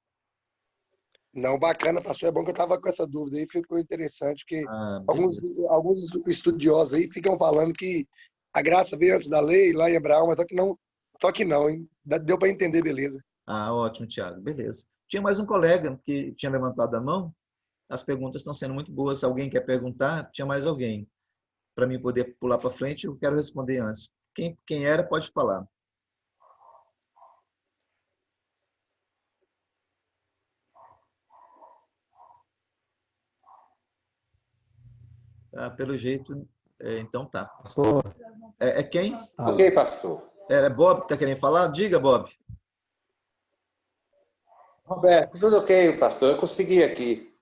[SPEAKER 9] Não, bacana, pastor. É bom que eu estava com essa dúvida aí, ficou interessante, que alguns estudiosos aí ficam falando que a graça veio antes da lei, lá em Abraão, mas só que não, hein? Deu para entender, beleza.
[SPEAKER 1] Ótimo, Tiago, beleza. Tinha mais um colega que tinha levantado a mão. As perguntas estão sendo muito boas. Se alguém quer perguntar, tinha mais alguém. Para mim poder pular para frente, eu quero responder antes. Quem era, pode falar. Pelo jeito, então tá.
[SPEAKER 10] Pastor.
[SPEAKER 1] É quem?
[SPEAKER 2] Ok, pastor.
[SPEAKER 1] É Bob que está querendo falar? Diga, Bob.
[SPEAKER 2] Roberto, tudo ok, pastor. Eu consegui aqui.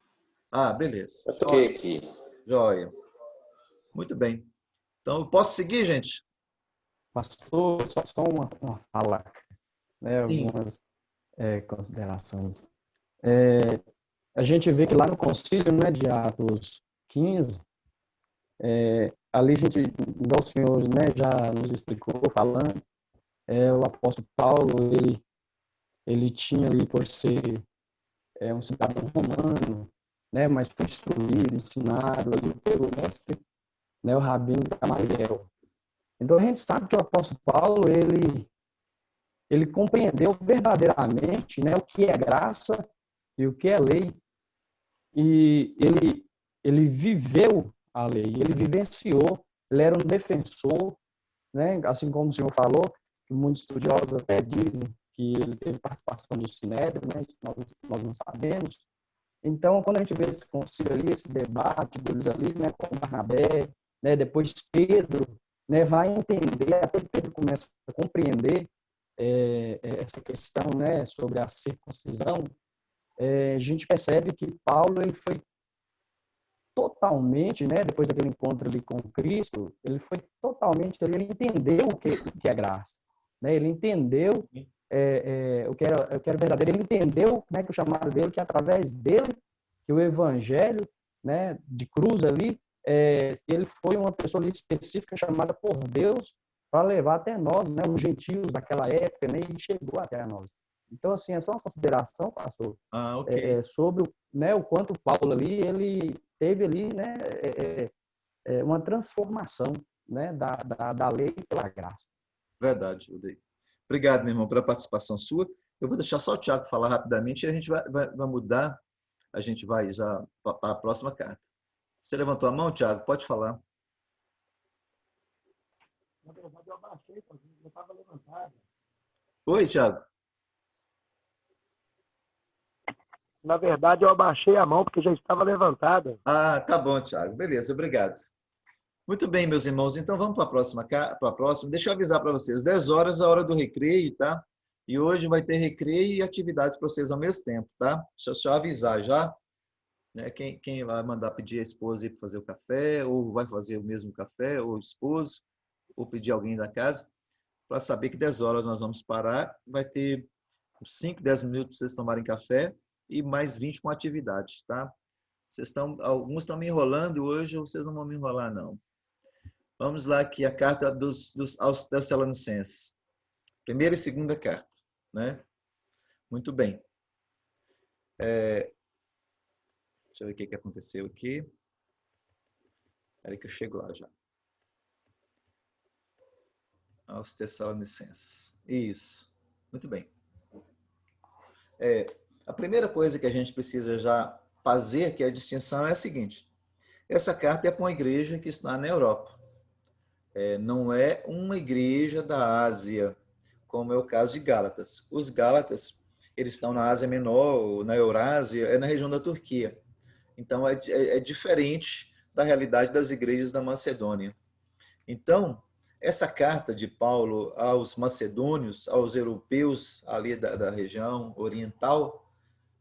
[SPEAKER 1] Beleza.
[SPEAKER 2] Eu toquei aqui.
[SPEAKER 1] Joia. Muito bem. Então, eu posso seguir, gente?
[SPEAKER 10] Pastor, só uma fala, né?
[SPEAKER 1] Sim.
[SPEAKER 10] Algumas considerações. A gente vê que lá no concílio, né, de Atos 15, ali a gente, igual o senhor, né, já nos explicou, falando, o apóstolo Paulo, ele tinha ali por ser um cidadão romano, né, mas foi instruído, ensinado ali pelo mestre, né, o Rabino Gamaliel. Então a gente sabe que o apóstolo Paulo, ele compreendeu verdadeiramente, né, o que é graça e o que é lei, e ele viveu a lei, ele vivenciou, ele era um defensor, né, assim como o senhor falou, que muitos estudiosos até dizem que ele teve participação do Sinédrio, né, nós não sabemos. Então, quando a gente vê esse concílio ali, esse debate deles ali, né, com Barnabé, né, depois Pedro, né, vai entender, até que Pedro começa a compreender essa questão, né, sobre a circuncisão, a gente percebe que Paulo ele foi totalmente, né, depois daquele encontro ali com Cristo, ele foi totalmente, ele entendeu o que é graça, né, ele entendeu o que era verdadeiro, ele entendeu, né, que o chamado dele, que através dele, que o evangelho, né, de cruz ali, ele foi uma pessoa ali específica chamada por Deus para levar até nós, né, os gentios daquela época, né, e chegou até nós. Então, assim, é só uma consideração, pastor,
[SPEAKER 1] okay.
[SPEAKER 10] sobre né, o quanto Paulo ali, ele teve ali, né, uma transformação, né, da lei pela graça.
[SPEAKER 1] Verdade, Udei. Obrigado, meu irmão, pela participação sua. Eu vou deixar só o Tiago falar rapidamente e a gente vai mudar, a gente vai já para a próxima carta. Você levantou a mão, Tiago? Pode falar.
[SPEAKER 7] Na verdade, eu abaixei, eu estava levantado.
[SPEAKER 1] Oi, Tiago.
[SPEAKER 7] Na verdade, eu abaixei a mão porque já estava levantada.
[SPEAKER 1] Tá bom, Tiago. Beleza, obrigado. Muito bem, meus irmãos. Então, vamos para a próxima. Deixa eu avisar para vocês. 10 horas é a hora do recreio, tá? E hoje vai ter recreio e atividades para vocês ao mesmo tempo, tá? Deixa eu só avisar já. Né? Quem vai mandar pedir a esposa ir para fazer o café, ou vai fazer o mesmo café, ou o esposo, ou pedir alguém da casa, para saber que 10 horas nós vamos parar. Vai ter uns 5, 10 minutos para vocês tomarem café e mais 20 com atividades, tá? Alguns estão me enrolando hoje, ou vocês não vão me enrolar, não. Vamos lá aqui, a carta aos Tessalonicenses. Primeira e segunda carta, né? Muito bem. Deixa eu ver o que aconteceu aqui. Espera que eu chego lá já. Aos Tessalonicenses. Isso. Muito bem. A primeira coisa que a gente precisa já fazer, que é a distinção, é a seguinte. Essa carta é para uma igreja que está na Europa. Não é uma igreja da Ásia, como é o caso de Gálatas. Os Gálatas, eles estão na Ásia Menor, na Eurásia, na região da Turquia. Então, é diferente da realidade das igrejas da Macedônia. Então, essa carta de Paulo aos macedônios, aos europeus ali da região oriental,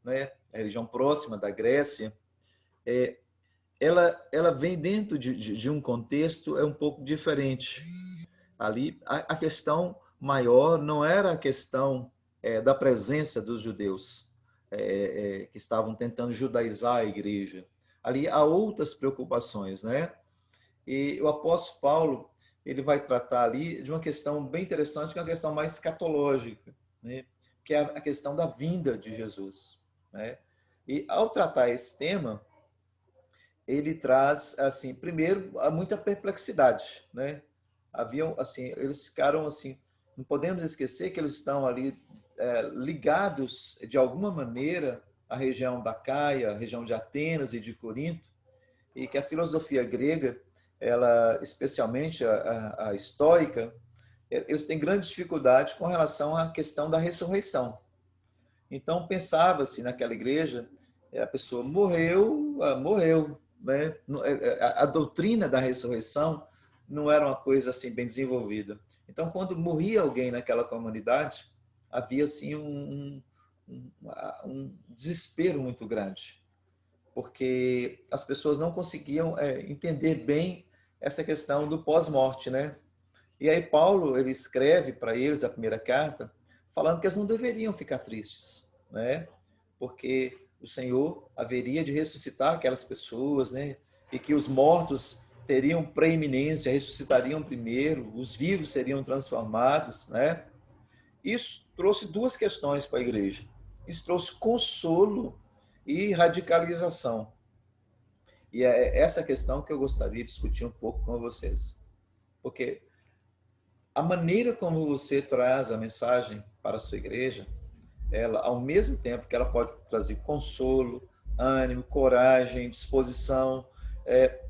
[SPEAKER 1] né, a região próxima da Grécia, ela vem dentro de um contexto um pouco diferente. Ali, a questão maior não era a questão da presença dos judeus que estavam tentando judaizar a igreja. Ali há outras preocupações, né? E o apóstolo Paulo, ele vai tratar ali de uma questão bem interessante, que é uma questão mais escatológica, né? Que é a questão da vinda de Jesus, né? E ao tratar esse tema, ele traz, assim, primeiro, muita perplexidade, né? Eles ficaram assim, não podemos esquecer que eles estão ali ligados de alguma maneira à região da Caia, à região de Atenas e de Corinto, e que a filosofia grega, ela, especialmente a estoica, eles têm grande dificuldade com relação à questão da ressurreição. Então, pensava-se naquela igreja, a pessoa morreu, né? A doutrina da ressurreição não era uma coisa assim bem desenvolvida. Então, quando morria alguém naquela comunidade, havia assim um desespero muito grande, porque as pessoas não conseguiam entender bem essa questão do pós-morte, né? E aí Paulo, ele escreve para eles a primeira carta, falando que eles não deveriam ficar tristes, né? Porque o Senhor haveria de ressuscitar aquelas pessoas, né? E que os mortos teriam preeminência, ressuscitariam primeiro, os vivos seriam transformados, né? Isso trouxe duas questões para a igreja. Isso trouxe consolo e radicalização. E é essa questão que eu gostaria de discutir um pouco com vocês. Porque a maneira como você traz a mensagem para a sua igreja, ela, ao mesmo tempo que ela pode trazer consolo, ânimo, coragem, disposição,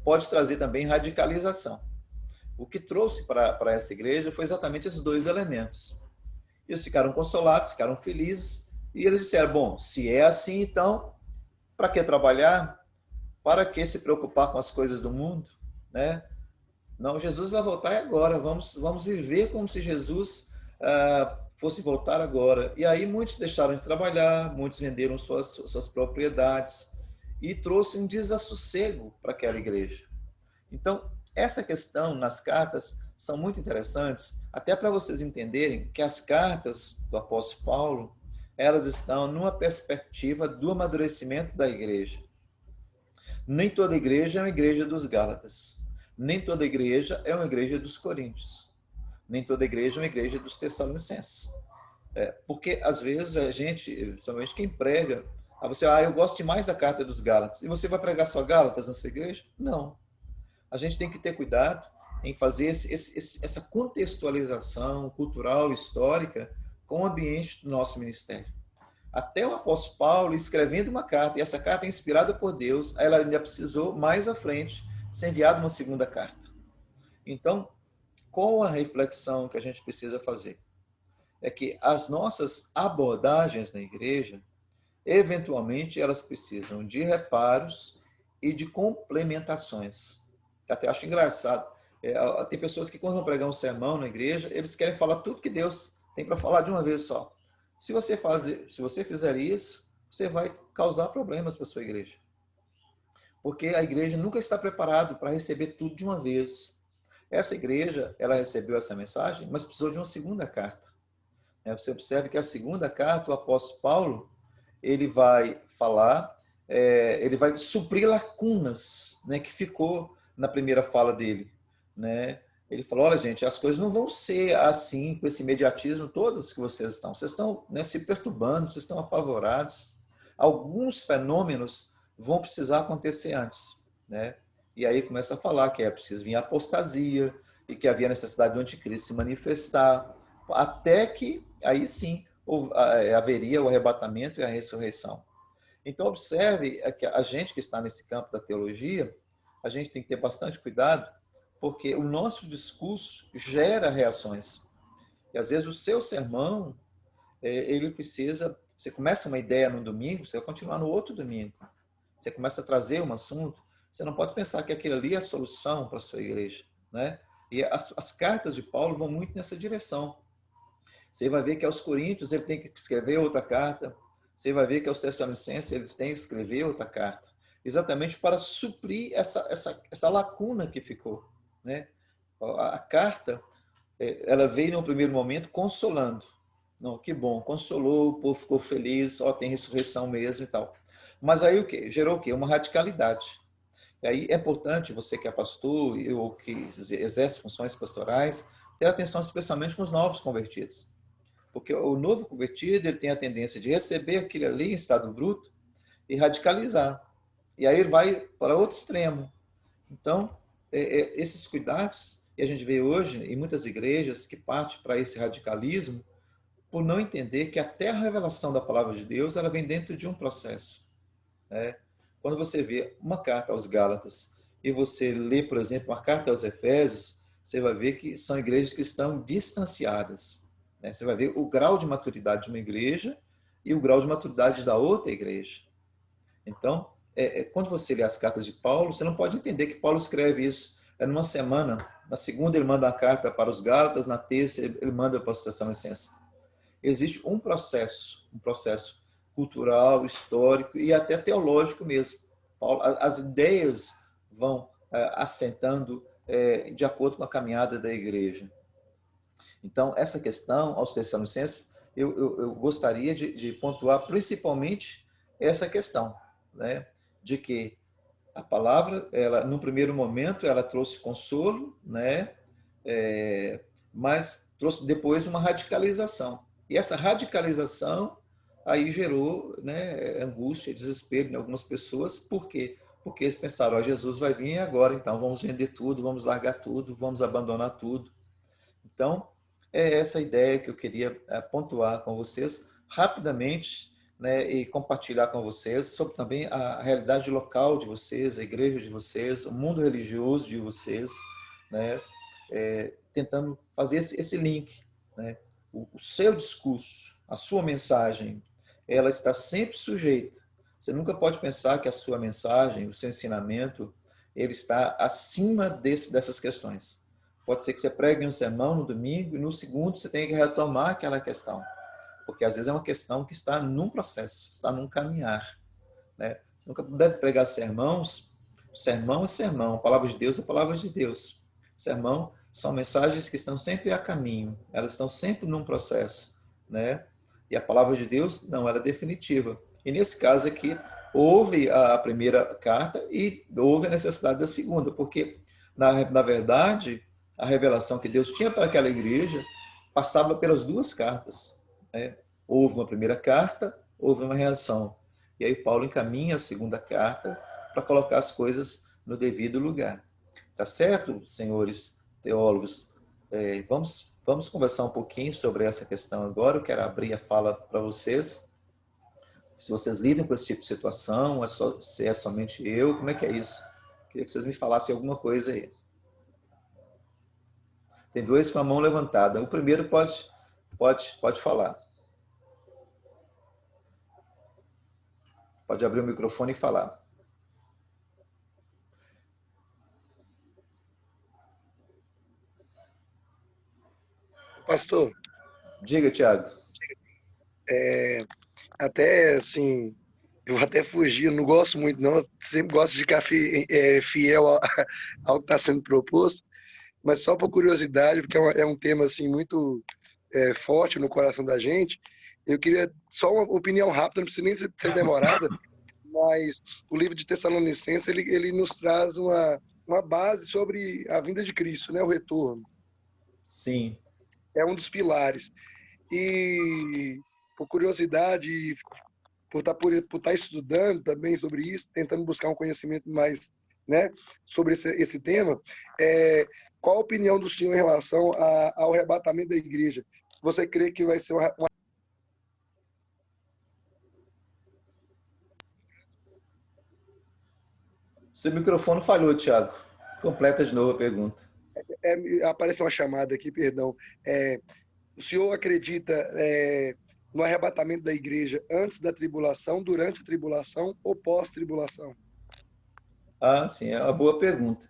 [SPEAKER 1] pode trazer também radicalização. O que trouxe para essa igreja foi exatamente esses dois elementos. Eles ficaram consolados, ficaram felizes, e eles disseram, bom, se é assim, então, para que trabalhar? Para que se preocupar com as coisas do mundo? Né? Não, Jesus vai voltar agora, vamos viver como se Jesus fosse voltar agora. E aí muitos deixaram de trabalhar, muitos venderam suas propriedades, e trouxe um desassossego para aquela igreja. Então, essa questão nas cartas são muito interessantes, até para vocês entenderem que as cartas do apóstolo Paulo, elas estão numa perspectiva do amadurecimento da igreja. Nem toda igreja é uma igreja dos Gálatas. Nem toda igreja é uma igreja dos Coríntios. Nem toda igreja é uma igreja dos Tessalonicenses. Porque, às vezes, a gente, principalmente quem prega, eu gosto demais da carta dos Gálatas. E você vai pregar só Gálatas nessa igreja? Não. A gente tem que ter cuidado em fazer essa contextualização cultural, histórica, com o ambiente do nosso ministério. Até o apóstolo Paulo escrevendo uma carta, e essa carta é inspirada por Deus, ela ainda precisou, mais à frente, ser enviada uma segunda carta. Então, qual a reflexão que a gente precisa fazer? É que as nossas abordagens na igreja, eventualmente, elas precisam de reparos e de complementações. Eu até acho engraçado. Tem pessoas que, quando vão pregar um sermão na igreja, eles querem falar tudo que Deus tem para falar de uma vez só. Se você fizer isso, você vai causar problemas para a sua igreja. Porque a igreja nunca está preparada para receber tudo de uma vez. Essa igreja, ela recebeu essa mensagem, mas precisou de uma segunda carta. Você observa que a segunda carta, o apóstolo Paulo, ele vai falar, ele vai suprir lacunas, né, que ficou na primeira fala dele, né? Ele falou, olha gente, as coisas não vão ser assim, com esse imediatismo todas que vocês estão, né, se perturbando, vocês estão apavorados. Alguns fenômenos vão precisar acontecer antes, né? E aí começa a falar que é preciso vir a apostasia e que havia necessidade do anticristo se manifestar, até que aí sim haveria o arrebatamento e a ressurreição. Então observe que a gente que está nesse campo da teologia, a gente tem que ter bastante cuidado, porque o nosso discurso gera reações. E às vezes o seu sermão, ele precisa, você começa uma ideia no domingo, você vai continuar no outro domingo. Você começa a trazer um assunto, você não pode pensar que aquilo ali é a solução para a sua igreja, né? E as cartas de Paulo vão muito nessa direção. Você vai ver que aos Coríntios ele tem que escrever outra carta, você vai ver que aos Tessalonicenses eles têm que escrever outra carta, exatamente para suprir essa lacuna que ficou, né? A carta, ela veio no primeiro momento consolando. Não, que bom, consolou, o povo ficou feliz, tem ressurreição mesmo e tal. Mas aí o quê? Gerou o quê? Uma radicalidade. E aí é importante, você que é pastor ou que exerce funções pastorais, ter atenção especialmente com os novos convertidos. Porque o novo convertido ele tem a tendência de receber aquilo ali em estado bruto e radicalizar. E aí ele vai para outro extremo. Então, esses cuidados, e a gente vê hoje em muitas igrejas que partem para esse radicalismo, por não entender que até a revelação da palavra de Deus ela vem dentro de um processo, né? Quando você vê uma carta aos Gálatas e você lê, por exemplo, uma carta aos Efésios, você vai ver que são igrejas que estão distanciadas, né? Você vai ver o grau de maturidade de uma igreja e o grau de maturidade da outra igreja. Então, quando você lê as cartas de Paulo, você não pode entender que Paulo escreve isso numa semana. Na segunda ele manda uma carta para os Gálatas, na terça ele manda para os Tessalonicenses. Existe um processo cultural, histórico e até teológico mesmo. As ideias vão assentando de acordo com a caminhada da igreja. Então, essa questão aos Tessalonicenses, eu gostaria de pontuar principalmente essa questão, né? De que a palavra, ela, num primeiro momento, ela trouxe consolo, né? Mas trouxe depois uma radicalização. E essa radicalização aí gerou, né, angústia, desespero em algumas pessoas. Por quê? Porque eles pensaram, Jesus vai vir agora, então vamos vender tudo, vamos largar tudo, vamos abandonar tudo. Então, é essa ideia que eu queria pontuar com vocês rapidamente, né, e compartilhar com vocês sobre também a realidade local de vocês, a igreja de vocês, o mundo religioso de vocês, né, tentando fazer esse link, né? O seu discurso, a sua mensagem, ela está sempre sujeita. Você nunca pode pensar que a sua mensagem, o seu ensinamento, ele está acima dessas questões. Pode ser que você pregue um sermão no domingo e no segundo você tenha que retomar aquela questão. Porque às vezes é uma questão que está num processo, está num caminhar, né? Nunca deve pregar sermãos. Sermão é sermão, a palavra de Deus é a palavra de Deus. Sermão são mensagens que estão sempre a caminho, elas estão sempre num processo, né? E a palavra de Deus, não, ela é definitiva. E nesse caso aqui, houve a primeira carta e houve a necessidade da segunda, porque, na verdade, a revelação que Deus tinha para aquela igreja passava pelas duas cartas, né? Houve uma primeira carta, houve uma reação. E aí Paulo encaminha a segunda carta para colocar as coisas no devido lugar. Tá certo, senhores teólogos? Vamos conversar um pouquinho sobre essa questão agora. Eu quero abrir a fala para vocês. Se vocês lidam com esse tipo de situação, se é somente eu, como é que é isso? Queria que vocês me falassem alguma coisa aí. Tem dois com a mão levantada. O primeiro pode falar. Pode abrir o microfone e falar.
[SPEAKER 9] Pastor.
[SPEAKER 1] Diga, Tiago.
[SPEAKER 9] Até assim, eu vou até fugir, não gosto muito não, eu sempre gosto de ficar fiel ao que está sendo proposto, mas só por curiosidade, porque é um tema assim muito forte no coração da gente. Eu queria só uma opinião rápida, não precisa nem ser demorada, mas o livro de Tessalonicenses, ele nos traz uma base sobre a vinda de Cristo, né? O retorno.
[SPEAKER 1] Sim.
[SPEAKER 9] É um dos pilares. E, por curiosidade, por estar estudando também sobre isso, tentando buscar um conhecimento mais, né, sobre esse tema, qual a opinião do senhor em relação ao arrebatamento da igreja? Você crê que vai ser uma...
[SPEAKER 1] Seu microfone falhou, Thiago. Completa de novo a pergunta.
[SPEAKER 9] Aparece uma chamada aqui, perdão. O senhor acredita no arrebatamento da igreja antes da tribulação, durante a tribulação ou pós-tribulação?
[SPEAKER 1] Ah, sim, é uma boa pergunta.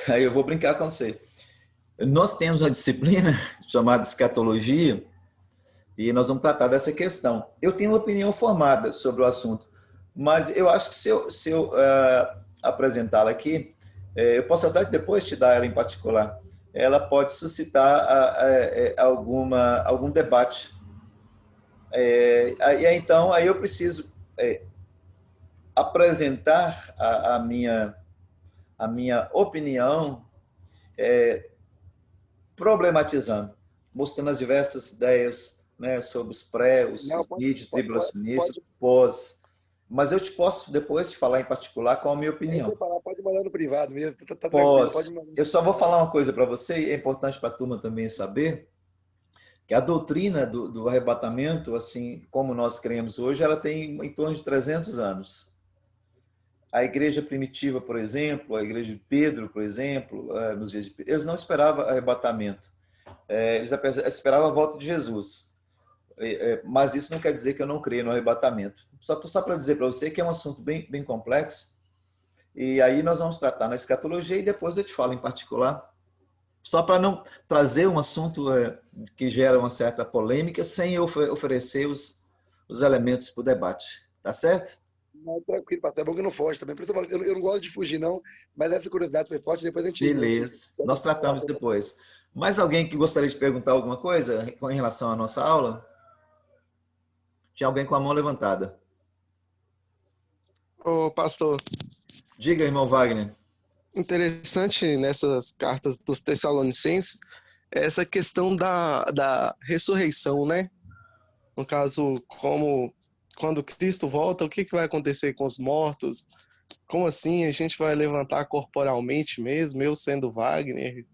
[SPEAKER 1] Aí eu vou brincar com você. Nós temos uma disciplina chamada escatologia e nós vamos tratar dessa questão. Eu tenho uma opinião formada sobre o assunto, mas eu acho que se eu apresentá-la aqui, eu posso até depois te dar ela em particular. Ela pode suscitar algum debate. Então, aí eu preciso apresentar a minha opinião, problematizando, mostrando as diversas ideias, né, sobre os pré, os mid-tribulacionistas, pós. Mas eu posso depois te falar em particular qual a minha opinião.
[SPEAKER 9] Pode mandar no privado mesmo, tá tranquilo. Pode mandar.
[SPEAKER 1] Eu só vou falar uma coisa para você, e é importante para a turma também saber, que a doutrina do arrebatamento, assim como nós cremos hoje, ela tem em torno de 300 anos. A igreja primitiva, por exemplo, a igreja de Pedro, por exemplo, nos dias de Pedro, eles não esperavam arrebatamento. Eles esperavam a volta de Jesus. Mas isso não quer dizer que eu não creio no arrebatamento. Só para dizer para você que é um assunto bem, bem complexo. E aí nós vamos tratar na escatologia e depois eu te falo em particular. Só para não trazer um assunto que gera uma certa polêmica sem eu oferecer os elementos para o debate. Tá certo?
[SPEAKER 9] Não, tranquilo, pastor. É bom que não foge também. Por isso eu não gosto de fugir, não. Mas essa curiosidade foi forte, depois a gente...
[SPEAKER 1] Beleza. Nós tratamos depois. Mais alguém que gostaria de perguntar alguma coisa em relação à nossa aula? Tinha alguém com a mão levantada.
[SPEAKER 8] Ô, pastor.
[SPEAKER 1] Diga, irmão Wagner.
[SPEAKER 8] Interessante nessas cartas dos Tessalonicenses essa questão da ressurreição, né? No caso, quando Cristo volta, o que vai acontecer com os mortos? Como assim? A gente vai levantar corporalmente mesmo, eu sendo Wagner?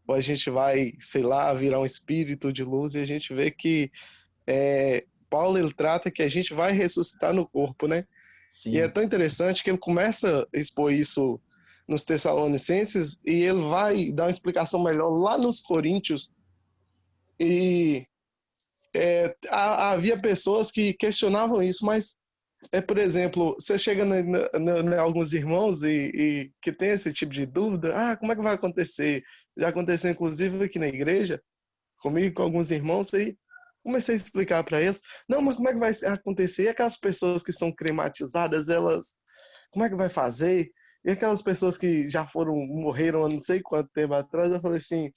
[SPEAKER 8] Ou a gente vai, sei lá, virar um espírito de luz? E a gente vê que Paulo ele trata que a gente vai ressuscitar no corpo, né?
[SPEAKER 1] Sim.
[SPEAKER 8] E é tão interessante que ele começa a expor isso nos Tessalonicenses e ele vai dar uma explicação melhor lá nos Coríntios. E havia pessoas que questionavam isso, mas, por exemplo, você chega em alguns irmãos e que tem esse tipo de dúvida, como é que vai acontecer? Já aconteceu, inclusive, aqui na igreja, comigo, com alguns irmãos, aí comecei a explicar para eles, não, mas como é que vai acontecer? E aquelas pessoas que são crematizadas, elas, como é que vai fazer? E aquelas pessoas que já morreram há não sei quanto tempo atrás, eu falei assim,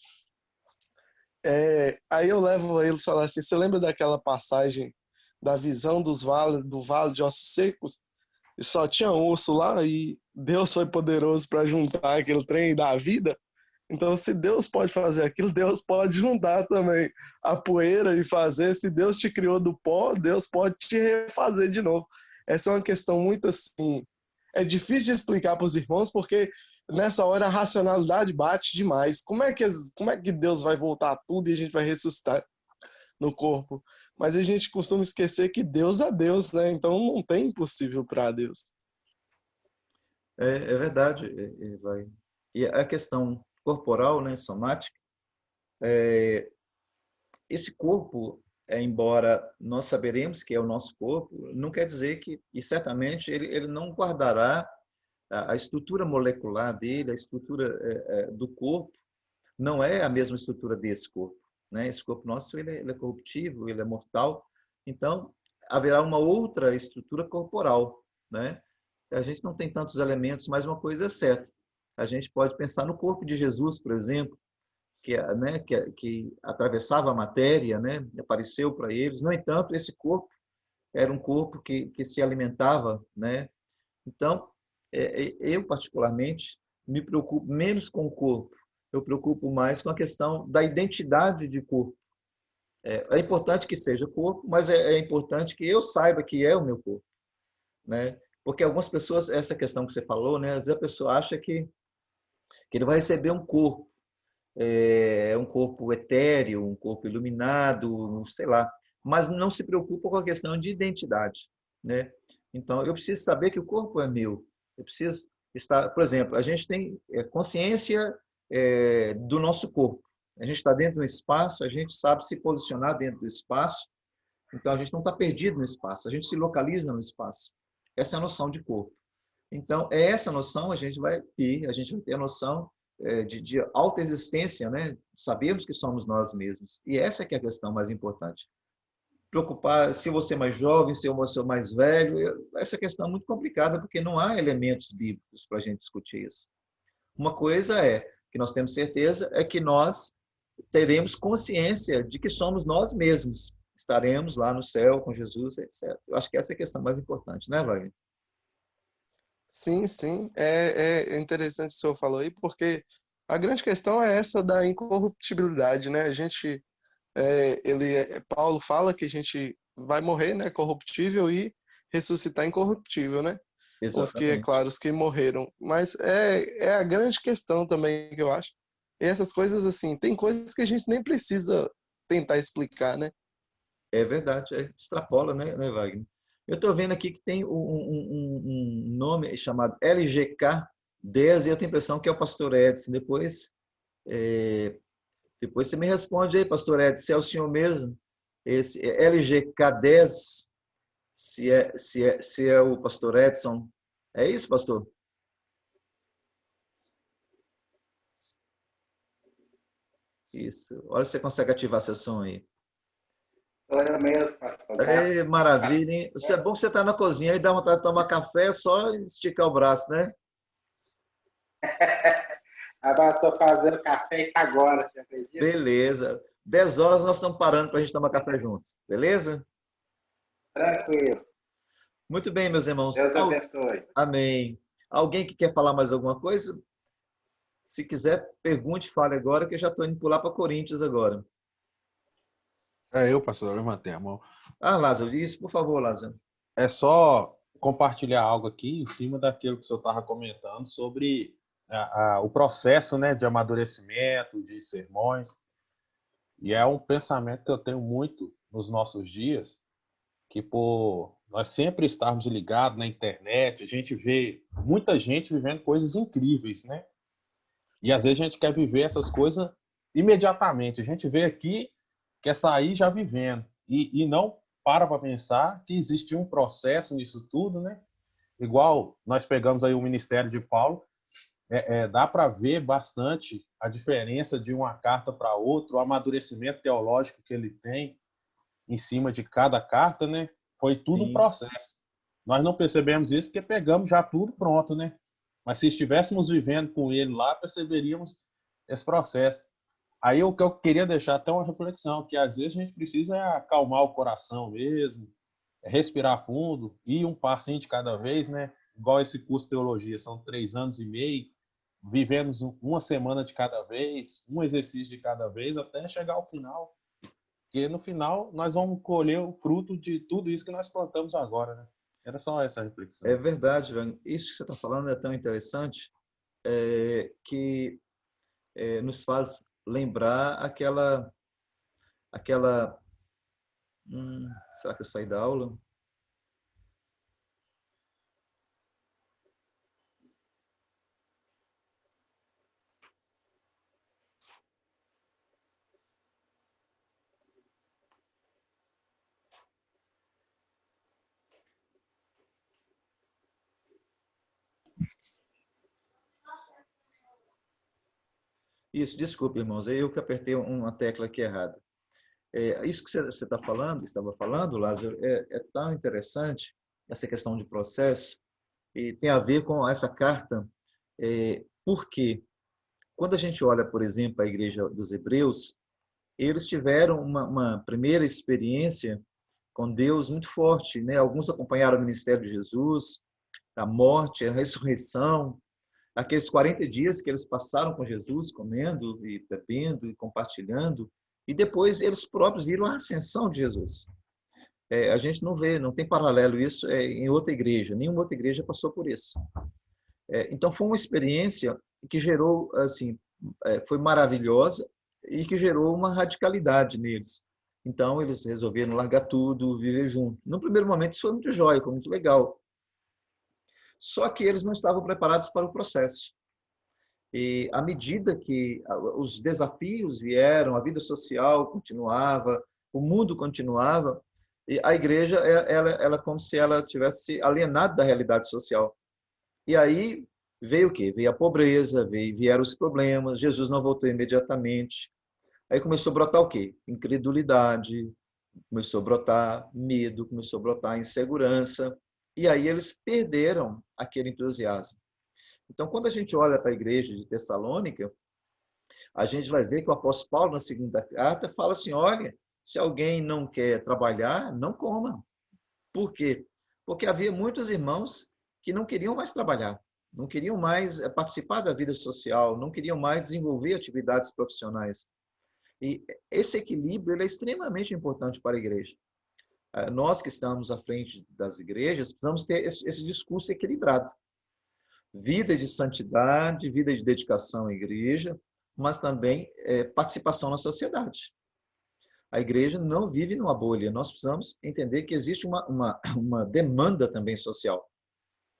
[SPEAKER 8] aí eu levo eles a falar assim, você lembra daquela passagem da visão do vale de ossos secos? E só tinha osso lá e Deus foi poderoso para juntar aquele trem da vida? Então, se Deus pode fazer aquilo, Deus pode juntar também a poeira e fazer. Se Deus te criou do pó, Deus pode te refazer de novo. Essa é uma questão muito assim... É difícil de explicar para os irmãos, porque nessa hora a racionalidade bate demais. Como é que Deus vai voltar tudo e a gente vai ressuscitar no corpo? Mas a gente costuma esquecer que Deus é Deus, né? Então não tem impossível para Deus.
[SPEAKER 1] É verdade, vai. E a questão corporal, né, somática, esse corpo, embora nós saberemos que é o nosso corpo, não quer dizer que, e certamente ele não guardará a estrutura molecular dele, a estrutura do corpo, não é a mesma estrutura desse corpo, né? Esse corpo nosso ele é corruptível, ele é mortal, então haverá uma outra estrutura corporal, né? A gente não tem tantos elementos, mas uma coisa é certa, a gente pode pensar no corpo de Jesus, por exemplo, que atravessava a matéria, né, apareceu para eles. No entanto, esse corpo era um corpo que se alimentava, né? Então, eu particularmente me preocupo menos com o corpo, eu preocupo mais com a questão da identidade de corpo. É importante que seja corpo, mas é importante que eu saiba que é o meu corpo, né? Porque algumas pessoas, essa questão que você falou, né? Às vezes a pessoa acha que ele vai receber um corpo, um corpo etéreo, um corpo iluminado, sei lá, mas não se preocupa com a questão de identidade, né? Então, eu preciso saber que o corpo é meu. Eu preciso estar, por exemplo, a gente tem consciência do nosso corpo. A gente está dentro do espaço, a gente sabe se posicionar dentro do espaço, então a gente não está perdido no espaço, a gente se localiza no espaço. Essa é a noção de corpo. Então, essa noção a gente vai ter a noção de autoexistência, né? Sabemos que somos nós mesmos. E essa que é a questão mais importante. Preocupar se você é mais jovem, se você é mais velho, essa questão é muito complicada, porque não há elementos bíblicos para a gente discutir isso. Uma coisa que nós temos certeza, é que nós teremos consciência de que somos nós mesmos. Estaremos lá no céu com Jesus, etc. Eu acho que essa é a questão mais importante, né, Wagner?
[SPEAKER 8] Sim, sim. É interessante o senhor falou aí, porque a grande questão é essa da incorruptibilidade, né? A gente, Paulo fala que a gente vai morrer, né, corruptível e ressuscitar incorruptível, né?
[SPEAKER 1] Exatamente.
[SPEAKER 8] Claro, os que morreram. Mas é a grande questão também que eu acho. E essas coisas, assim, tem coisas que a gente nem precisa tentar explicar, né?
[SPEAKER 1] É verdade, extrapola, né, Wagner? Eu estou vendo aqui que tem um nome chamado LGK10 e eu tenho a impressão que é o pastor Edson. Depois você me responde aí, pastor Edson, se é o senhor mesmo. Esse LGK10, se é o pastor Edson. É isso, pastor? Isso. Olha se você consegue ativar seu som aí.
[SPEAKER 2] Sou eu mesmo, pastor.
[SPEAKER 1] Maravilha, hein? Isso é bom que você está na cozinha e dá vontade de tomar café, é só esticar o braço, né?
[SPEAKER 2] Agora estou fazendo café agora, você acredita?
[SPEAKER 1] Beleza. 10 horas nós estamos parando para a gente tomar café juntos. Beleza?
[SPEAKER 2] Tranquilo.
[SPEAKER 1] Muito bem, meus irmãos.
[SPEAKER 2] Deus abençoe.
[SPEAKER 1] Amém. Alguém que quer falar mais alguma coisa? Se quiser, pergunte, fale agora, que eu já estou indo pular para Coríntios agora.
[SPEAKER 3] Eu, pastor, eu levantei a mão.
[SPEAKER 1] Lázaro, isso, por favor, Lázaro.
[SPEAKER 3] É só compartilhar algo aqui em cima daquilo que o senhor estava comentando sobre o processo, né, de amadurecimento, de sermões. E é um pensamento que eu tenho muito nos nossos dias, que por nós sempre estarmos ligados na internet, a gente vê muita gente vivendo coisas incríveis, né? E às vezes a gente quer viver essas coisas imediatamente. A gente vê aqui, quer sair já vivendo. E não para pensar que existe um processo nisso tudo, né? Igual nós pegamos aí o ministério de Paulo, dá para ver bastante a diferença de uma carta para outra, o amadurecimento teológico que ele tem em cima de cada carta, né? Foi tudo um processo. Nós não percebemos isso porque pegamos já tudo pronto, né? Mas se estivéssemos vivendo com ele lá, perceberíamos esse processo. Aí o que eu queria deixar até uma reflexão, que às vezes a gente precisa acalmar o coração mesmo, respirar fundo, ir um passinho de cada vez, né? Igual esse curso de teologia, são 3 anos e meio, vivemos uma semana de cada vez, um exercício de cada vez, até chegar ao final. Porque no final nós vamos colher o fruto de tudo isso que nós plantamos agora, né? Era só essa reflexão.
[SPEAKER 1] É verdade, Wagner. Isso que você está falando é tão interessante que nos faz lembrar aquela será que eu saí da aula? Isso, desculpe, irmãos, eu que apertei uma tecla aqui errada. Isso que você estava falando, Lázaro, é tão interessante, essa questão de processo, e tem a ver com essa carta. Por quê? Quando a gente olha, por exemplo, a igreja dos Hebreus, eles tiveram uma primeira experiência com Deus muito forte, né? Alguns acompanharam o ministério de Jesus, a morte, a ressurreição, aqueles 40 dias que eles passaram com Jesus, comendo e bebendo e compartilhando, e depois eles próprios viram a ascensão de Jesus. A gente não vê, não tem paralelo isso em outra igreja, nenhuma outra igreja passou por isso. Então foi uma experiência que gerou, assim, foi maravilhosa e que gerou uma radicalidade neles. Então eles resolveram largar tudo, viver junto. No primeiro momento isso foi muito jóia, foi muito legal. Só que eles não estavam preparados para o processo. E à medida que os desafios vieram, a vida social continuava, o mundo continuava, e a igreja, ela como se ela tivesse se alienado da realidade social. E aí veio o quê? Veio a pobreza, vieram os problemas, Jesus não voltou imediatamente. Aí começou a brotar o quê? Incredulidade, começou a brotar medo, começou a brotar insegurança. E aí eles perderam aquele entusiasmo. Então, quando a gente olha para a igreja de Tessalônica, a gente vai ver que o apóstolo Paulo, na segunda carta, fala assim, olha, se alguém não quer trabalhar, não coma. Por quê? Porque havia muitos irmãos que não queriam mais trabalhar, não queriam mais participar da vida social, não queriam mais desenvolver atividades profissionais. E esse equilíbrio ele é extremamente importante para a igreja. Nós que estamos à frente das igrejas, precisamos ter esse discurso equilibrado. Vida de santidade, vida de dedicação à igreja, mas também participação na sociedade. A igreja não vive numa bolha. Nós precisamos entender que existe uma demanda também social,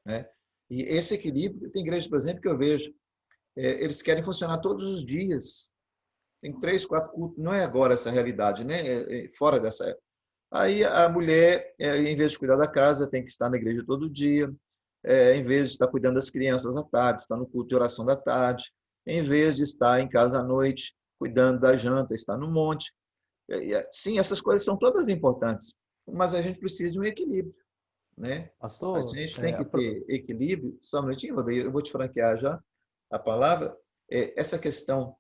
[SPEAKER 1] né? E esse equilíbrio, tem igrejas, por exemplo, que eu vejo, eles querem funcionar todos os dias. Tem 3, 4 cultos, não é agora essa realidade, né? Fora dessa época. Aí a mulher, em vez de cuidar da casa, tem que estar na igreja todo dia. Em vez de estar cuidando das crianças à tarde, está no culto de oração da tarde. Em vez de estar em casa à noite, cuidando da janta, está no monte. Sim, essas coisas são todas importantes, mas a gente precisa de um equilíbrio, né? A
[SPEAKER 10] Pastor,
[SPEAKER 1] gente tem que ter equilíbrio. Só um minutinho, Valdeir, eu vou te franquear já a palavra. Essa questão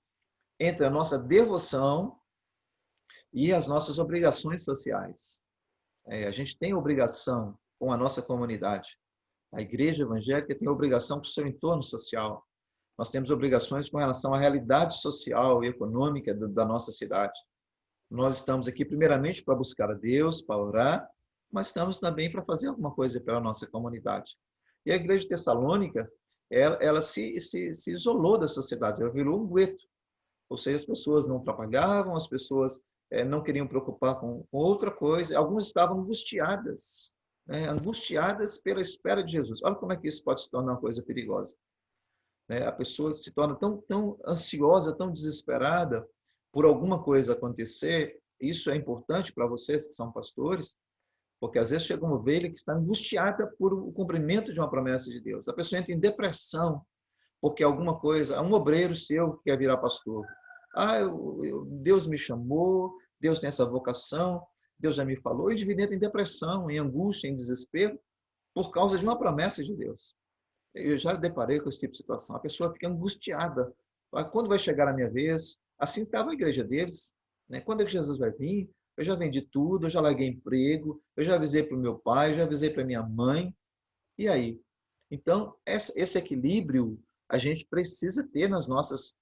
[SPEAKER 1] entre a nossa devoção e as nossas obrigações sociais. A gente tem obrigação com a nossa comunidade. A igreja evangélica tem obrigação com o seu entorno social. Nós temos obrigações com relação à realidade social e econômica da nossa cidade. Nós estamos aqui primeiramente para buscar a Deus, para orar, mas estamos também para fazer alguma coisa pela nossa comunidade. E a igreja de Tessalônica, ela se isolou da sociedade, ela virou um gueto. Ou seja, as pessoas não trabalhavam, as pessoas não queriam preocupar com outra coisa, algumas estavam angustiadas, né? Angustiadas pela espera de Jesus. Olha como é que isso pode se tornar uma coisa perigosa. A pessoa se torna tão ansiosa, tão desesperada por alguma coisa acontecer. Isso é importante para vocês que são pastores, porque às vezes chega uma ovelha que está angustiada por o cumprimento de uma promessa de Deus. A pessoa entra em depressão porque alguma coisa, um obreiro seu que quer virar pastor. Deus me chamou, Deus tem essa vocação, Deus já me falou, e entra em depressão, em angústia, em desespero, por causa de uma promessa de Deus. Eu já deparei com esse tipo de situação. A pessoa fica angustiada. Quando vai chegar a minha vez? Assim estava a igreja deles, né? Quando é que Jesus vai vir? Eu já vendi tudo, eu já larguei emprego, eu já avisei para o meu pai, eu já avisei para minha mãe. E aí? Então, esse equilíbrio a gente precisa ter nas nossas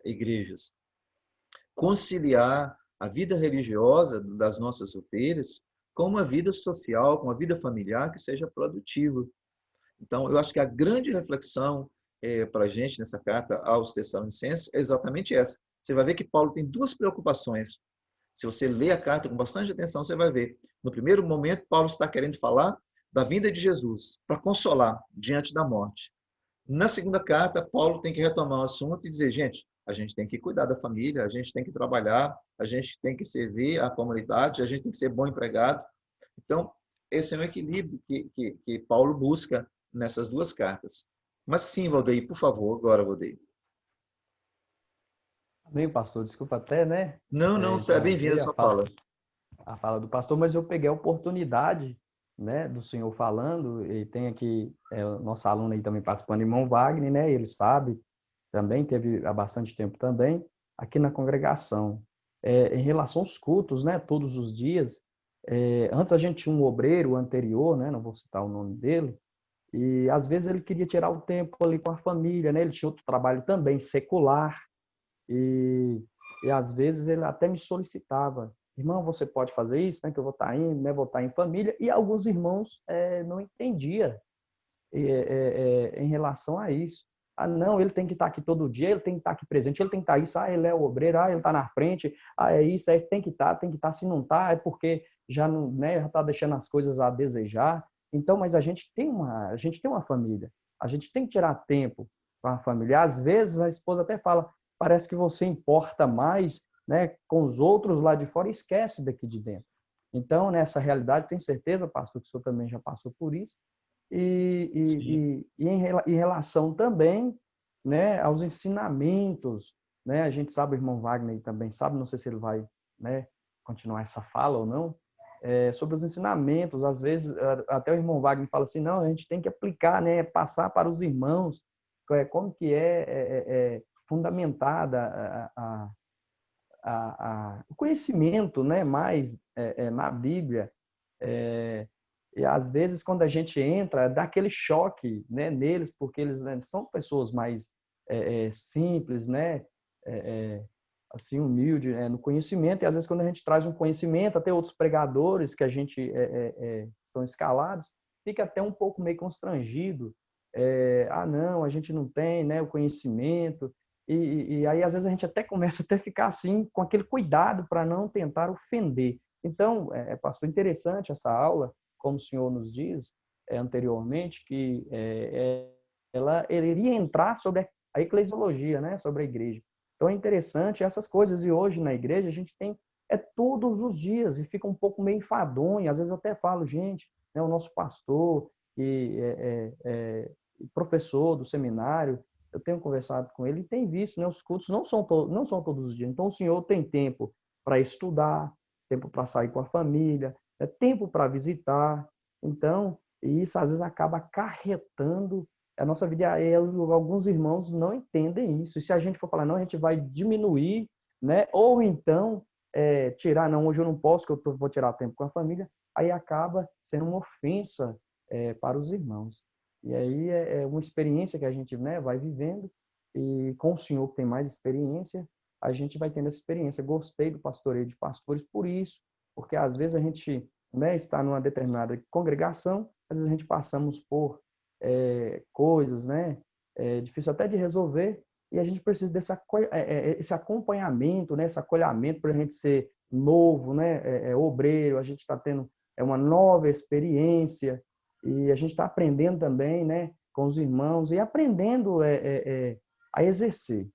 [SPEAKER 1] igrejas. Conciliar a vida religiosa das nossas ovelhas com uma vida social, com uma vida familiar que seja produtiva. Então, eu acho que a grande reflexão para a gente nessa carta aos Tessalonicenses é exatamente essa. Você vai ver que Paulo tem 2 preocupações. Se você ler a carta com bastante atenção, você vai ver. No primeiro momento, Paulo está querendo falar da vinda de Jesus, para consolar diante da morte. Na segunda carta, Paulo tem que retomar o assunto e dizer, gente, a gente tem que cuidar da família, a gente tem que trabalhar, a gente tem que servir a comunidade, a gente tem que ser bom empregado. Então, esse é um equilíbrio que Paulo busca nessas 2 cartas. Mas sim, Valdeir, por favor, agora, Valdeir.
[SPEAKER 10] Amém, pastor. Desculpa até, né?
[SPEAKER 1] Não, você é bem-vindo a sua fala.
[SPEAKER 10] A fala do pastor, mas eu peguei a oportunidade, né, do senhor falando, e tem aqui o nosso aluno aí também participando, irmão Wagner, né? Ele sabe também teve há bastante tempo também, aqui na congregação. Em relação aos cultos, né, todos os dias, antes a gente tinha um obreiro anterior, né, não vou citar o nome dele, e às vezes ele queria tirar o tempo ali com a família, né, ele tinha outro trabalho também secular, e, e às vezes ele até me solicitava, irmão, você pode fazer isso, né, que eu vou estar indo, né, vou estar em família, e alguns irmãos não entendiam em relação a isso. Ah, não, ele tem que estar aqui todo dia, ele tem que estar aqui presente, ele tem que estar isso, ele é o obreiro, ele está na frente, é isso, tem que estar, se não está, é porque já não, né, já está deixando as coisas a desejar. Então, mas a gente tem uma família, a gente tem que tirar tempo para a família. Às vezes a esposa até fala, parece que você importa mais, né, com os outros lá de fora e esquece daqui de dentro. Então, nessa realidade, tenho certeza, pastor, que o senhor também já passou por isso, e em relação também, né, aos ensinamentos, né, a gente sabe, o irmão Wagner também sabe, não sei se ele vai, né, continuar essa fala ou não, sobre os ensinamentos. Às vezes, até o irmão Wagner fala assim, não, a gente tem que aplicar, né, passar para os irmãos como que é fundamentada o conhecimento, né, mais na Bíblia. E às vezes, quando a gente entra, dá aquele choque, né, neles, porque eles, né, são pessoas mais simples, né, assim, humilde, no conhecimento. E às vezes, quando a gente traz um conhecimento, até outros pregadores que a gente são escalados, fica até um pouco meio constrangido. Não, a gente não tem, né, o conhecimento. E aí, às vezes, a gente até começa a ficar assim, com aquele cuidado para não tentar ofender. Então, pastor, interessante essa aula, como o senhor nos diz anteriormente, que ele iria entrar sobre a eclesiologia, né, sobre a igreja. Então, é interessante essas coisas. E hoje, na igreja, a gente tem todos os dias, e fica um pouco meio enfadonho. Às vezes, eu até falo, gente, né, o nosso pastor, e professor do seminário, eu tenho conversado com ele e tem visto, né, os cultos não são todos os dias. Então, o senhor tem tempo para estudar, tempo para sair com a família, tempo para visitar. Então, isso às vezes acaba acarretando a nossa vida. E alguns irmãos não entendem isso. E se a gente for falar, não, a gente vai diminuir, né? Ou então tirar, não, hoje eu não posso, que eu vou tirar tempo com a família, aí acaba sendo uma ofensa para os irmãos. E aí é uma experiência que a gente, né, vai vivendo, e com o senhor que tem mais experiência, a gente vai tendo essa experiência. Gostei do pastoreio de pastores por isso, porque às vezes a gente, né, está numa determinada congregação, às vezes a gente passamos por coisas, né, difícil até de resolver, e a gente precisa esse acompanhamento, né, esse acolhimento para a gente ser novo, né, obreiro, a gente está tendo uma nova experiência, e a gente está aprendendo também, né, com os irmãos, e aprendendo a exercer.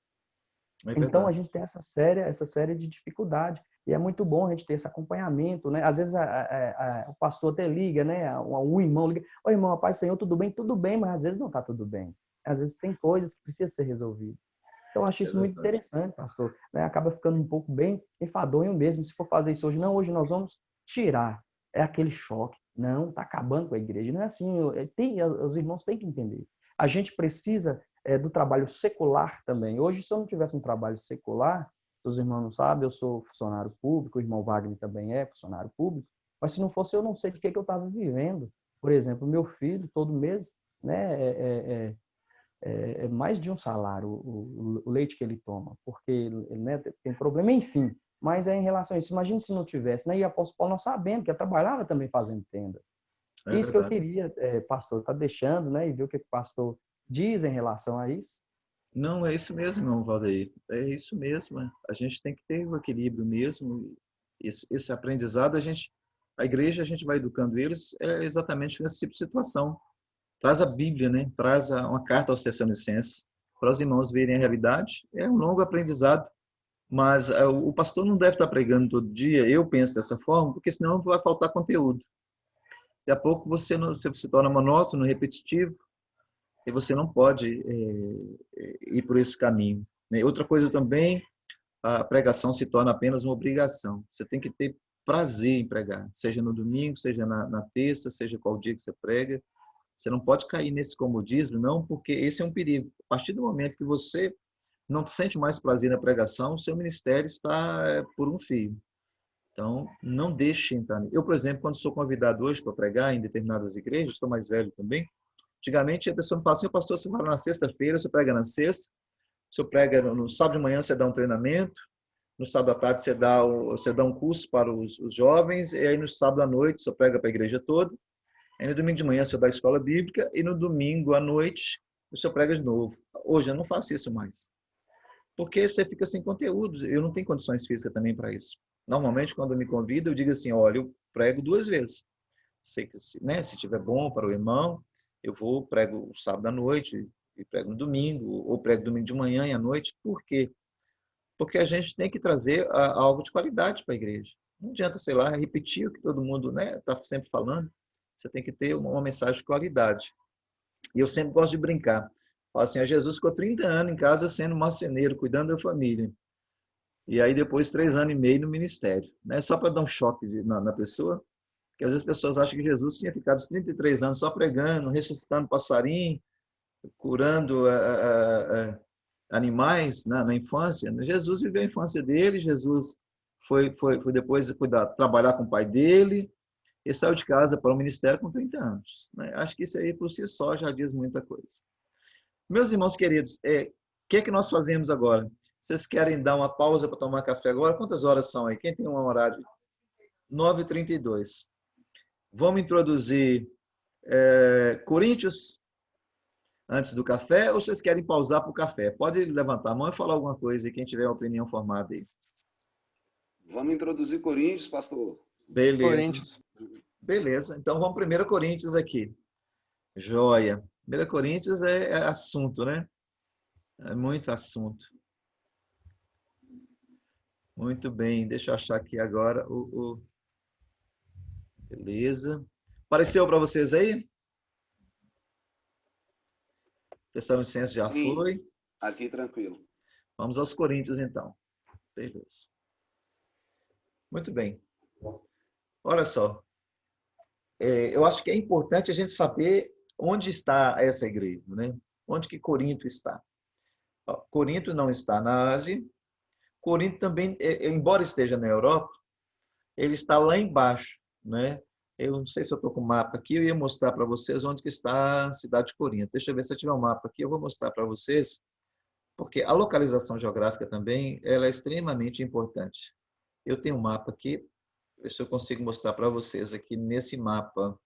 [SPEAKER 10] Então, a gente tem essa série de dificuldade, e é muito bom a gente ter esse acompanhamento, né? Às vezes o pastor até liga, né? Um irmão liga, oi, irmão, a paz do Senhor, tudo bem? Tudo bem, mas às vezes não está tudo bem. Às vezes tem coisas que precisam ser resolvidas. Então, eu acho isso muito interessante, pastor. Né? Acaba ficando um pouco bem enfadonho mesmo, se for fazer isso hoje. Não, hoje nós vamos tirar. É aquele choque. Não, está acabando com a igreja. Não é assim, os irmãos têm que entender. A gente precisa do trabalho secular também. Hoje, se eu não tivesse um trabalho secular, os irmãos não sabem, eu sou funcionário público, o irmão Wagner também é funcionário público, mas se não fosse, eu não sei de que eu estava vivendo. Por exemplo, meu filho, todo mês, né, é mais de um salário o leite que ele toma, porque ele, né, tem problema, enfim. Mas em relação a isso, imagine se não tivesse, né? E o apóstolo Paulo, nós sabemos que ele trabalhava também fazendo tenda. Isso que eu queria, pastor, tá deixando, né? E ver o que o pastor diz em relação a isso.
[SPEAKER 1] Não, é isso mesmo, irmão Valdeir. É isso mesmo. A gente tem que ter o equilíbrio mesmo. Esse aprendizado, a igreja, a gente vai educando eles exatamente nesse tipo de situação. Traz a Bíblia, né? Traz uma carta aos Tessalonicenses para os irmãos verem a realidade. É um longo aprendizado, mas o pastor não deve estar pregando todo dia. Eu penso dessa forma, porque senão vai faltar conteúdo. Daqui a pouco você se torna monótono, repetitivo, e você não pode ir por esse caminho. Né? Outra coisa também, a pregação se torna apenas uma obrigação. Você tem que ter prazer em pregar, seja no domingo, seja na terça, seja qual dia que você prega. Você não pode cair nesse comodismo, não, porque esse é um perigo. A partir do momento que você não sente mais prazer na pregação, o seu ministério está por um fio. Então, não deixe entrar. Eu, por exemplo, quando sou convidado hoje para pregar em determinadas igrejas, estou mais velho também, antigamente a pessoa me fala assim, pastor, você fala na sexta-feira, você prega na sexta, você prega no sábado de manhã, você dá um treinamento, no sábado à tarde você dá um curso para os jovens, e aí no sábado à noite você prega para a igreja toda, aí no domingo de manhã você dá a escola bíblica, e no domingo à noite você prega de novo. Hoje eu não faço isso mais, porque você fica sem conteúdo, eu não tenho condições físicas também para isso. Normalmente, quando me convida, eu digo assim, olha, eu prego 2 vezes. Se tiver bom para o irmão, eu prego o sábado à noite, e prego no domingo, ou prego domingo de manhã e à noite. Por quê? Porque a gente tem que trazer algo de qualidade para a igreja. Não adianta, sei lá, repetir o que todo mundo está sempre falando. Você tem que ter uma mensagem de qualidade. E eu sempre gosto de brincar. Falo assim, Jesus ficou 30 anos em casa sendo marceneiro, cuidando da família. E aí depois 3 anos e meio no ministério. Só para dar um choque na pessoa, porque às vezes as pessoas acham que Jesus tinha ficado os 33 anos só pregando, ressuscitando passarinho, curando animais na infância. Jesus viveu a infância dele, Jesus foi depois trabalhar com o pai dele, e saiu de casa para o ministério com 30 anos. Acho que isso aí por si só já diz muita coisa. Meus irmãos queridos, o que é que nós fazemos agora? Vocês querem dar uma pausa para tomar café agora? Quantas horas são aí? Quem tem um horário? 9h32. Vamos introduzir Coríntios antes do café ou vocês querem pausar para o café? Pode levantar a mão e falar alguma coisa aí, quem tiver uma opinião formada aí.
[SPEAKER 2] Vamos introduzir Coríntios, pastor.
[SPEAKER 1] Beleza.
[SPEAKER 8] Coríntios.
[SPEAKER 1] Beleza. Então vamos primeiro a Coríntios aqui. Joia. 1 Coríntios é assunto, né? É muito assunto. Muito bem, deixa eu achar aqui agora Beleza. Apareceu para vocês aí? Tessalonicenses já
[SPEAKER 2] Sim,
[SPEAKER 1] foi.
[SPEAKER 2] aqui tranquilo.
[SPEAKER 1] Vamos aos Coríntios, então. Beleza. Muito bem. Olha só. Eu acho que é importante a gente saber onde está essa igreja, né? Onde que Corinto está. Corinto não está na Ásia. Corinto também, embora esteja na Europa, ele está lá embaixo, né? Eu não sei se eu estou com o mapa aqui, eu ia mostrar para vocês onde que está a cidade de Corinto. Deixa eu ver se eu tiver um mapa aqui, eu vou mostrar para vocês, porque a localização geográfica também ela é extremamente importante. Eu tenho um mapa aqui, ver se eu consigo mostrar para vocês aqui nesse mapa.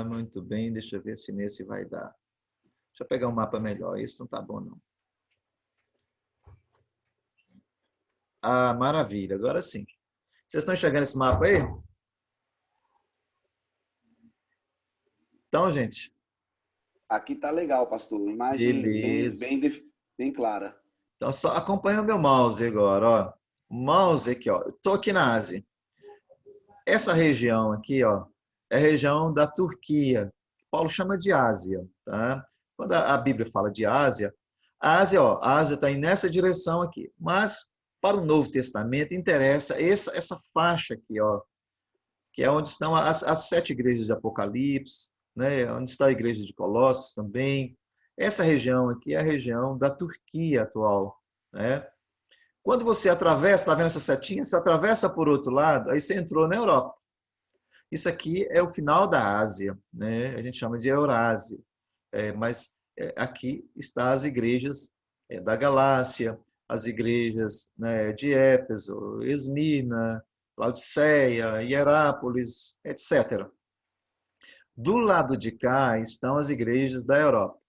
[SPEAKER 1] Muito bem, deixa eu ver se nesse vai dar. Deixa eu pegar um mapa melhor, esse não está bom não. Maravilha, agora sim. Vocês estão enxergando esse mapa aí? Então, gente?
[SPEAKER 2] Aqui tá legal, pastor. Imagem bem clara.
[SPEAKER 1] Então, só acompanha o meu mouse agora, ó. O mouse aqui, ó. Estou aqui na Ásia. Essa região aqui, ó, é a região da Turquia. Paulo chama de Ásia, tá? Quando a Bíblia fala de Ásia, a Ásia está nessa direção aqui. Mas para o Novo Testamento interessa essa faixa aqui, ó, que é onde estão as 7 igrejas de Apocalipse, né? Onde está a igreja de Colossos também. Essa região aqui é a região da Turquia atual, né? Quando você atravessa, está vendo essa setinha? Você atravessa por outro lado, aí você entrou na Europa. Isso aqui é o final da Ásia, né? A gente chama de Eurásia. Mas aqui estão as igrejas da Galácia, as igrejas, né, de Éfeso, Esmirna, Laodiceia, Hierápolis, etc. Do lado de cá estão as igrejas da Europa.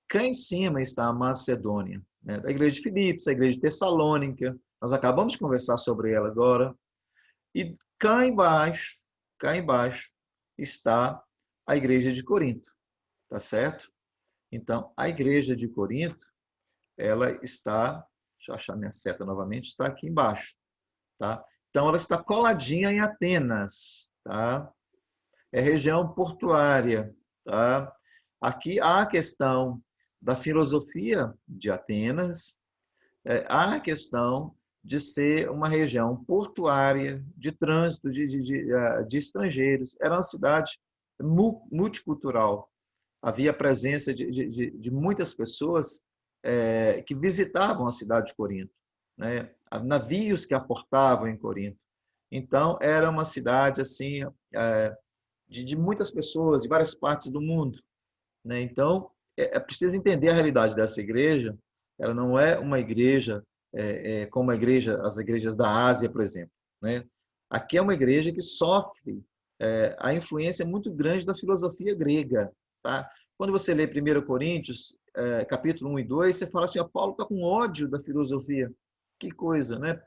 [SPEAKER 1] Cá em cima está a Macedônia, né? A igreja de Filipos, a igreja de Tessalônica. Nós acabamos de conversar sobre ela agora. E cá embaixo está a igreja de Corinto, tá certo? Então, a igreja de Corinto, ela está, deixa eu achar minha seta novamente, está aqui embaixo, tá? Então, ela está coladinha em Atenas, tá? É região portuária, tá? Aqui há a questão da filosofia de Atenas, há a questão de ser uma região portuária, de trânsito de estrangeiros. Era uma cidade multicultural. Havia a presença de muitas pessoas que visitavam a cidade de Corinto, né? Navios que aportavam em Corinto. Então, era uma cidade assim de muitas pessoas, de várias partes do mundo, né? Então, é preciso entender a realidade dessa igreja. Ela não é uma igreja como as igrejas da Ásia, por exemplo, né? Aqui é uma igreja que sofre a influência muito grande da filosofia grega, tá? Quando você lê 1 Coríntios, capítulo 1 e 2, você fala assim, Paulo está com ódio da filosofia. Que coisa, né?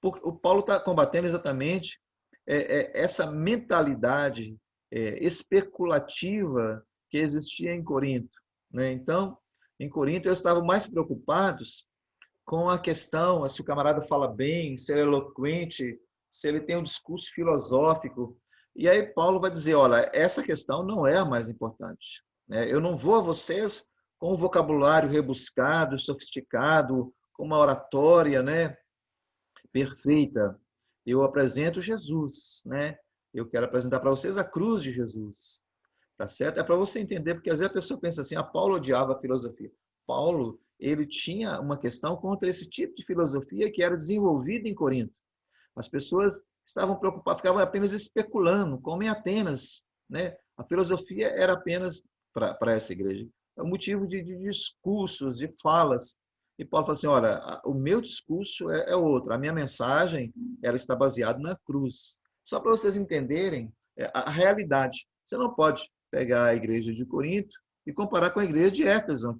[SPEAKER 1] O Paulo está combatendo exatamente essa mentalidade especulativa que existia em Corinto, né? Então, em Corinto, eles estavam mais preocupados com a questão, se o camarada fala bem, se ele é eloquente, se ele tem um discurso filosófico. E aí Paulo vai dizer, olha, essa questão não é a mais importante, né? Eu não vou a vocês com um vocabulário rebuscado, sofisticado, com uma oratória, né, perfeita. Eu apresento Jesus, né? Eu quero apresentar para vocês a cruz de Jesus. Tá certo? É para você entender, porque às vezes a pessoa pensa assim, Paulo odiava a filosofia. Paulo, ele tinha uma questão contra esse tipo de filosofia que era desenvolvida em Corinto. As pessoas estavam preocupadas, ficavam apenas especulando, como em Atenas, né? A filosofia era apenas para essa igreja. É um motivo de discursos, de falas. E Paulo fala assim, olha, o meu discurso é outro, a minha mensagem ela está baseada na cruz. Só para vocês entenderem a realidade. Você não pode pegar a igreja de Corinto e comparar com a igreja de Éfeso.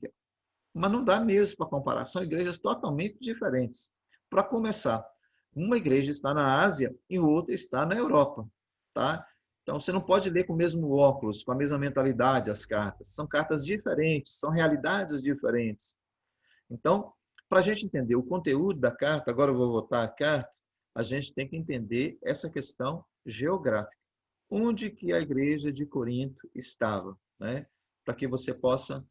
[SPEAKER 1] Mas não dá mesmo para comparar, são igrejas totalmente diferentes. Para começar, uma igreja está na Ásia e outra está na Europa, tá? Então, você não pode ler com o mesmo óculos, com a mesma mentalidade as cartas. São cartas diferentes, são realidades diferentes. Então, para a gente entender o conteúdo da carta, agora eu vou voltar à carta, a gente tem que entender essa questão geográfica. Onde que a igreja de Corinto estava, né? Para que você possa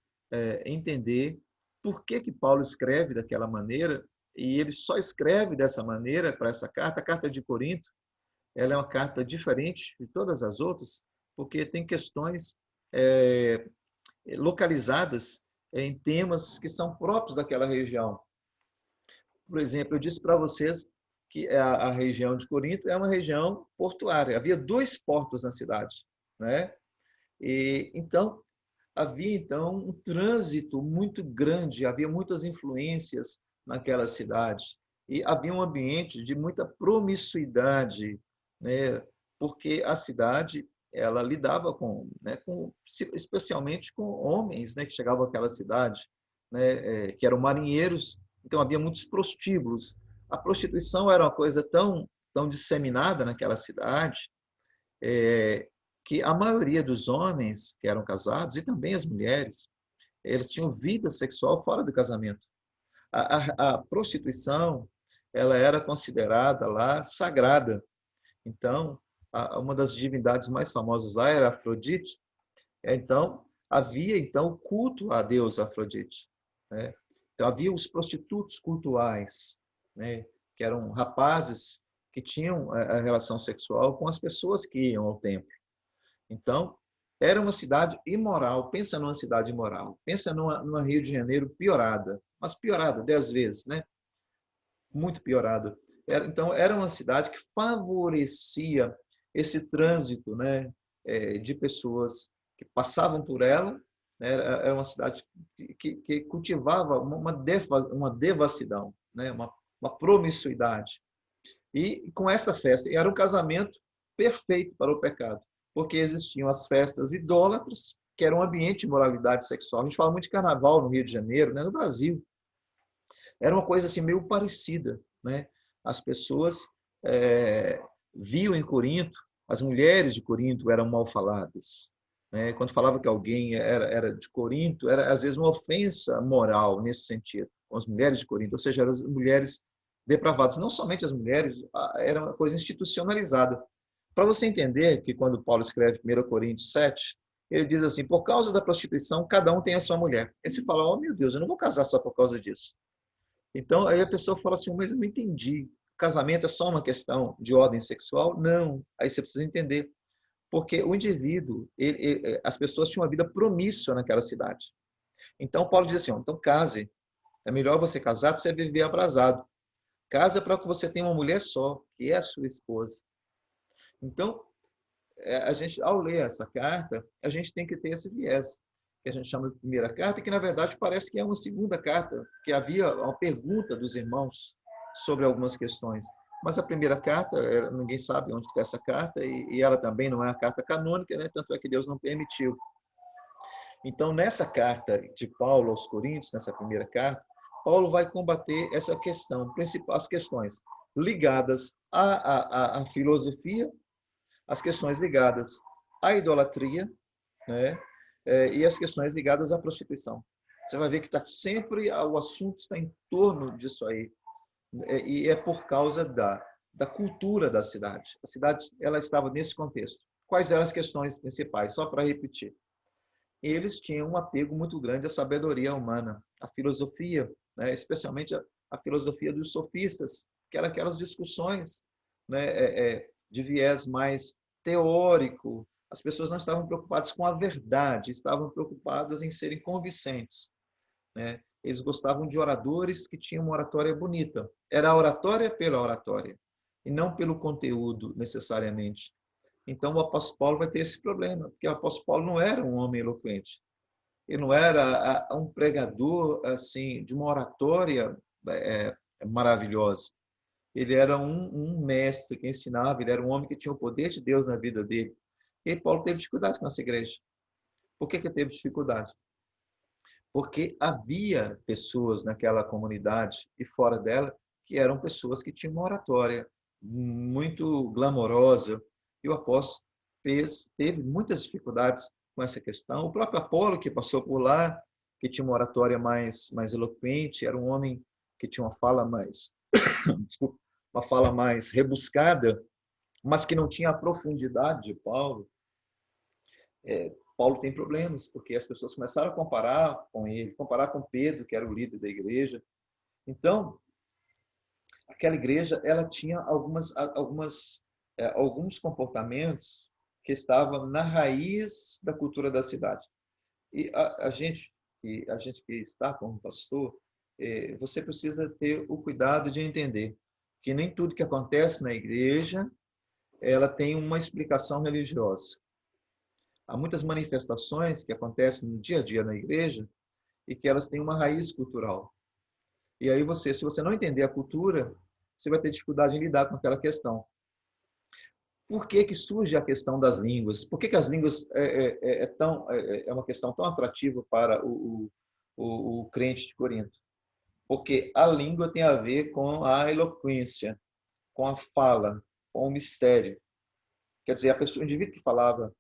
[SPEAKER 1] entender por que Paulo escreve daquela maneira, e ele só escreve dessa maneira para essa carta. A carta de Corinto, ela é uma carta diferente de todas as outras, porque tem questões localizadas em temas que são próprios daquela região. Por exemplo, eu disse para vocês que a região de Corinto é uma região portuária. Havia 2 portos na cidade, né? E então havia um trânsito muito grande, havia muitas influências naquela cidade e havia um ambiente de muita promiscuidade, né? Porque a cidade ela lidava especialmente com homens, né, que chegavam àquela cidade, né, que eram marinheiros. Então havia muitos prostíbulos. A prostituição era uma coisa tão disseminada naquela cidade que a maioria dos homens que eram casados e também as mulheres, eles tinham vida sexual fora do casamento. A prostituição ela era considerada lá sagrada. Então, uma das divindades mais famosas lá era Afrodite. Então, havia o culto a deusa Afrodite, né? Então, havia os prostitutos cultuais, né? Que eram rapazes que tinham a relação sexual com as pessoas que iam ao templo. Então, era uma cidade imoral. Pensa numa cidade imoral. Pensa numa Rio de Janeiro piorada, mas piorada 10 vezes, né? Muito piorada. Então, era uma cidade que favorecia esse trânsito, né, de pessoas que passavam por ela, né? Era uma cidade que cultivava uma devassidão, né? Uma promiscuidade. E com essa festa, era um casamento perfeito para o pecado, porque existiam as festas idólatras, que era um ambiente de moralidade sexual. A gente fala muito de carnaval no Rio de Janeiro, né? No Brasil. Era uma coisa assim meio parecida, né? As pessoas viam em Corinto, as mulheres de Corinto eram mal faladas, né? Quando falava que alguém era de Corinto, era às vezes uma ofensa moral nesse sentido, com as mulheres de Corinto, ou seja, eram as mulheres depravadas. Não somente as mulheres, era uma coisa institucionalizada. Para você entender que quando Paulo escreve 1 Coríntios 7, ele diz assim, por causa da prostituição, cada um tem a sua mulher. Aí você fala, oh meu Deus, eu não vou casar só por causa disso. Então, aí a pessoa fala assim, mas eu não entendi. O casamento é só uma questão de ordem sexual? Não. Aí você precisa entender. Porque o indivíduo, as pessoas tinham uma vida promíscua naquela cidade. Então, Paulo diz assim, então case. É melhor você casar para você viver abrasado. Casa para que você tenha uma mulher só, que é a sua esposa. Então, a gente, ao ler essa carta, a gente tem que ter esse viés, que a gente chama de primeira carta, que na verdade parece que é uma segunda carta, que havia uma pergunta dos irmãos sobre algumas questões. Mas a primeira carta, ninguém sabe onde está essa carta, e ela também não é a carta canônica, né? Tanto é que Deus não permitiu. Então, nessa carta de Paulo aos Coríntios, nessa primeira carta, Paulo vai combater essa questão, as questões ligadas à filosofia, as questões ligadas à idolatria, né? E as questões ligadas à prostituição. Você vai ver que o assunto está em torno disso aí. E é por causa da cultura da cidade. A cidade ela estava nesse contexto. Quais eram as questões principais? Só para repetir. Eles tinham um apego muito grande à sabedoria humana, à filosofia, né? Especialmente a filosofia dos sofistas, que eram aquelas discussões, né? De viés mais teórico. As pessoas não estavam preocupadas com a verdade, estavam preocupadas em serem convincentes, né? Eles gostavam de oradores que tinham uma oratória bonita. Era a oratória pela oratória, e não pelo conteúdo, necessariamente. Então, o apóstolo Paulo vai ter esse problema, porque o apóstolo Paulo não era um homem eloquente. Ele não era um pregador assim de uma oratória maravilhosa. Ele era um mestre que ensinava, ele era um homem que tinha o poder de Deus na vida dele. E Paulo teve dificuldade com essa igreja. Por que teve dificuldade? Porque havia pessoas naquela comunidade e fora dela que eram pessoas que tinham uma oratória muito glamourosa, e o apóstolo teve muitas dificuldades com essa questão. O próprio Apolo, que passou por lá, que tinha uma oratória mais eloquente, era um homem que tinha uma fala mais desculpa, uma fala mais rebuscada, mas que não tinha a profundidade de Paulo. Paulo tem problemas, porque as pessoas começaram a comparar com ele, comparar com Pedro, que era o líder da igreja. Então, aquela igreja ela tinha alguns comportamentos que estavam na raiz da cultura da cidade. E a gente que está como pastor, você precisa ter o cuidado de entender que nem tudo que acontece na igreja ela tem uma explicação religiosa. Há muitas manifestações que acontecem no dia a dia na igreja e que elas têm uma raiz cultural. E aí se você não entender a cultura, você vai ter dificuldade em lidar com aquela questão. Por que surge a questão das línguas? Por que as línguas é uma questão tão atrativa para o crente de Corinto? Porque a língua tem a ver com a eloquência, com a fala, com o mistério. Quer dizer, o indivíduo que falava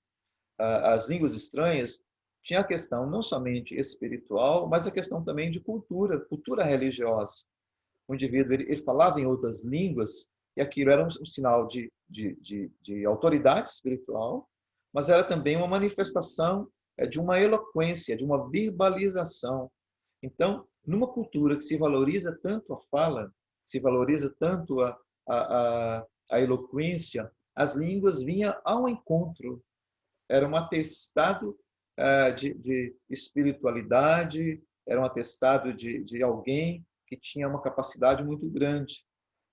[SPEAKER 1] as línguas estranhas tinha a questão não somente espiritual, mas a questão também de cultura religiosa. O indivíduo ele falava em outras línguas e aquilo era um sinal de autoridade espiritual, mas era também uma manifestação de uma eloquência, de uma verbalização. Então, numa cultura que se valoriza tanto a fala, se valoriza tanto a eloquência, as línguas vinham ao encontro. Era um atestado de espiritualidade, era um atestado de alguém que tinha uma capacidade muito grande.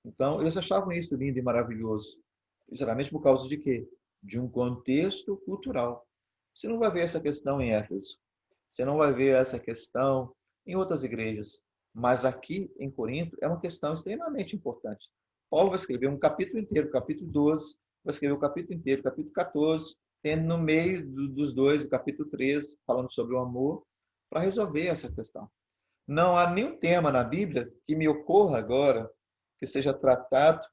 [SPEAKER 1] Então, eles achavam isso lindo e maravilhoso. Exatamente por causa de quê? De um contexto cultural. Você não vai ver essa questão em Éfeso. Você não vai ver essa questão em outras igrejas. Mas aqui, em Corinto, é uma questão extremamente importante. Paulo vai escrever um capítulo inteiro, capítulo 12, vai escrever o capítulo inteiro, capítulo 14, tendo no meio dos dois, o capítulo 13, falando sobre o amor, para resolver essa questão. Não há nenhum tema na Bíblia que me ocorra agora que seja tratado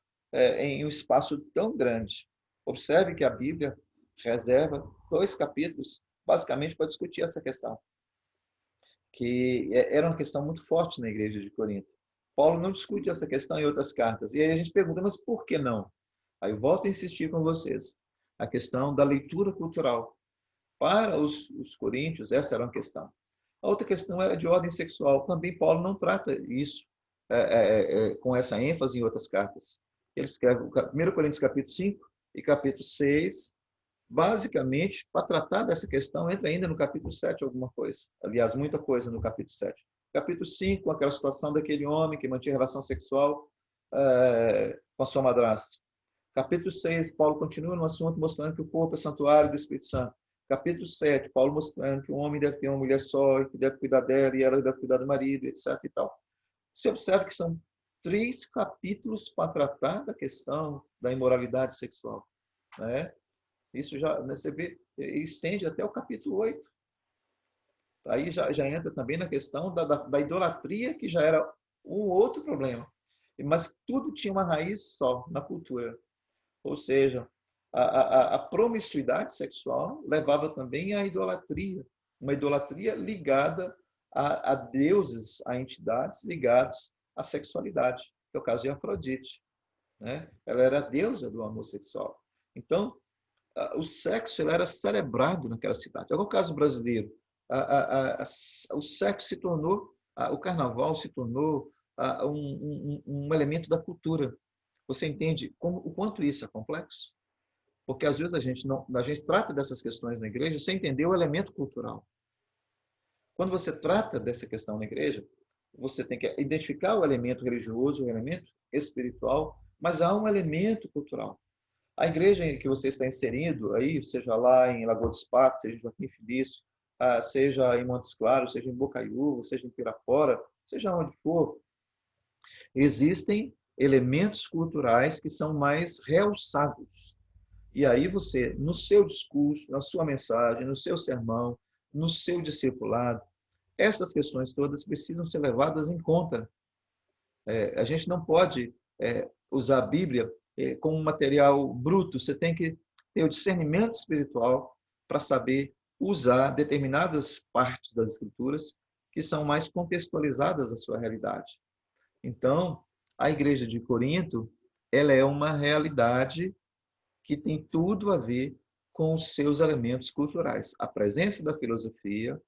[SPEAKER 1] em um espaço tão grande. Observe que a Bíblia reserva 2 capítulos, basicamente, para discutir essa questão, que era uma questão muito forte na igreja de Corinto. Paulo não discute essa questão em outras cartas. E aí a gente pergunta, mas por que não? Aí eu volto a insistir com vocês. A questão da leitura cultural. Para os coríntios, essa era uma questão. A outra questão era de ordem sexual. Também Paulo não trata isso com essa ênfase em outras cartas. Ele escreve 1 Coríntios capítulo 5 e capítulo 6, basicamente, para tratar dessa questão, entra ainda no capítulo 7 alguma coisa. Aliás, muita coisa no capítulo 7. Capítulo 5, aquela situação daquele homem que mantinha relação sexual com a sua madrasta. Capítulo 6, Paulo continua no assunto mostrando que o corpo é santuário do Espírito Santo. Capítulo 7, Paulo mostrando que o homem deve ter uma mulher só, e que deve cuidar dela, e ela deve cuidar do marido, etc. E tal. Você observa que são 3 capítulos para tratar da questão da imoralidade sexual. Né? Isso já, você vê, estende até o capítulo 8. Aí já entra também na questão da idolatria, que já era um outro problema. Mas tudo tinha uma raiz só na cultura. Ou seja, a promiscuidade sexual levava também à idolatria. Uma idolatria ligada a deuses, a entidades ligadas à sexualidade, que é o caso de Afrodite. Né? Ela era a deusa do amor sexual. Então, o sexo ele era celebrado naquela cidade. É o caso brasileiro. O sexo se tornou, o carnaval se tornou um elemento da cultura. Você entende o quanto isso é complexo? Porque às vezes a gente trata dessas questões na igreja sem entender o elemento cultural. Quando você trata dessa questão na igreja, você tem que identificar o elemento religioso, o elemento espiritual, mas há um elemento cultural. A igreja em que você está inserido, aí, seja lá em Lagoa dos Patos, seja em Joaquim Felício, seja em Montes Claros, seja em Bocaiúva, seja em Pirapora, seja onde for, existem elementos culturais que são mais realçados. E aí você, no seu discurso, na sua mensagem, no seu sermão, no seu discipulado, essas questões todas precisam ser levadas em conta. A gente não pode usar a Bíblia como um material bruto. Você tem que ter o discernimento espiritual para saber usar determinadas partes das Escrituras que são mais contextualizadas à sua realidade. Então, a igreja de Corinto, ela é uma realidade que tem tudo a ver com os seus elementos culturais. A presença da filosofia,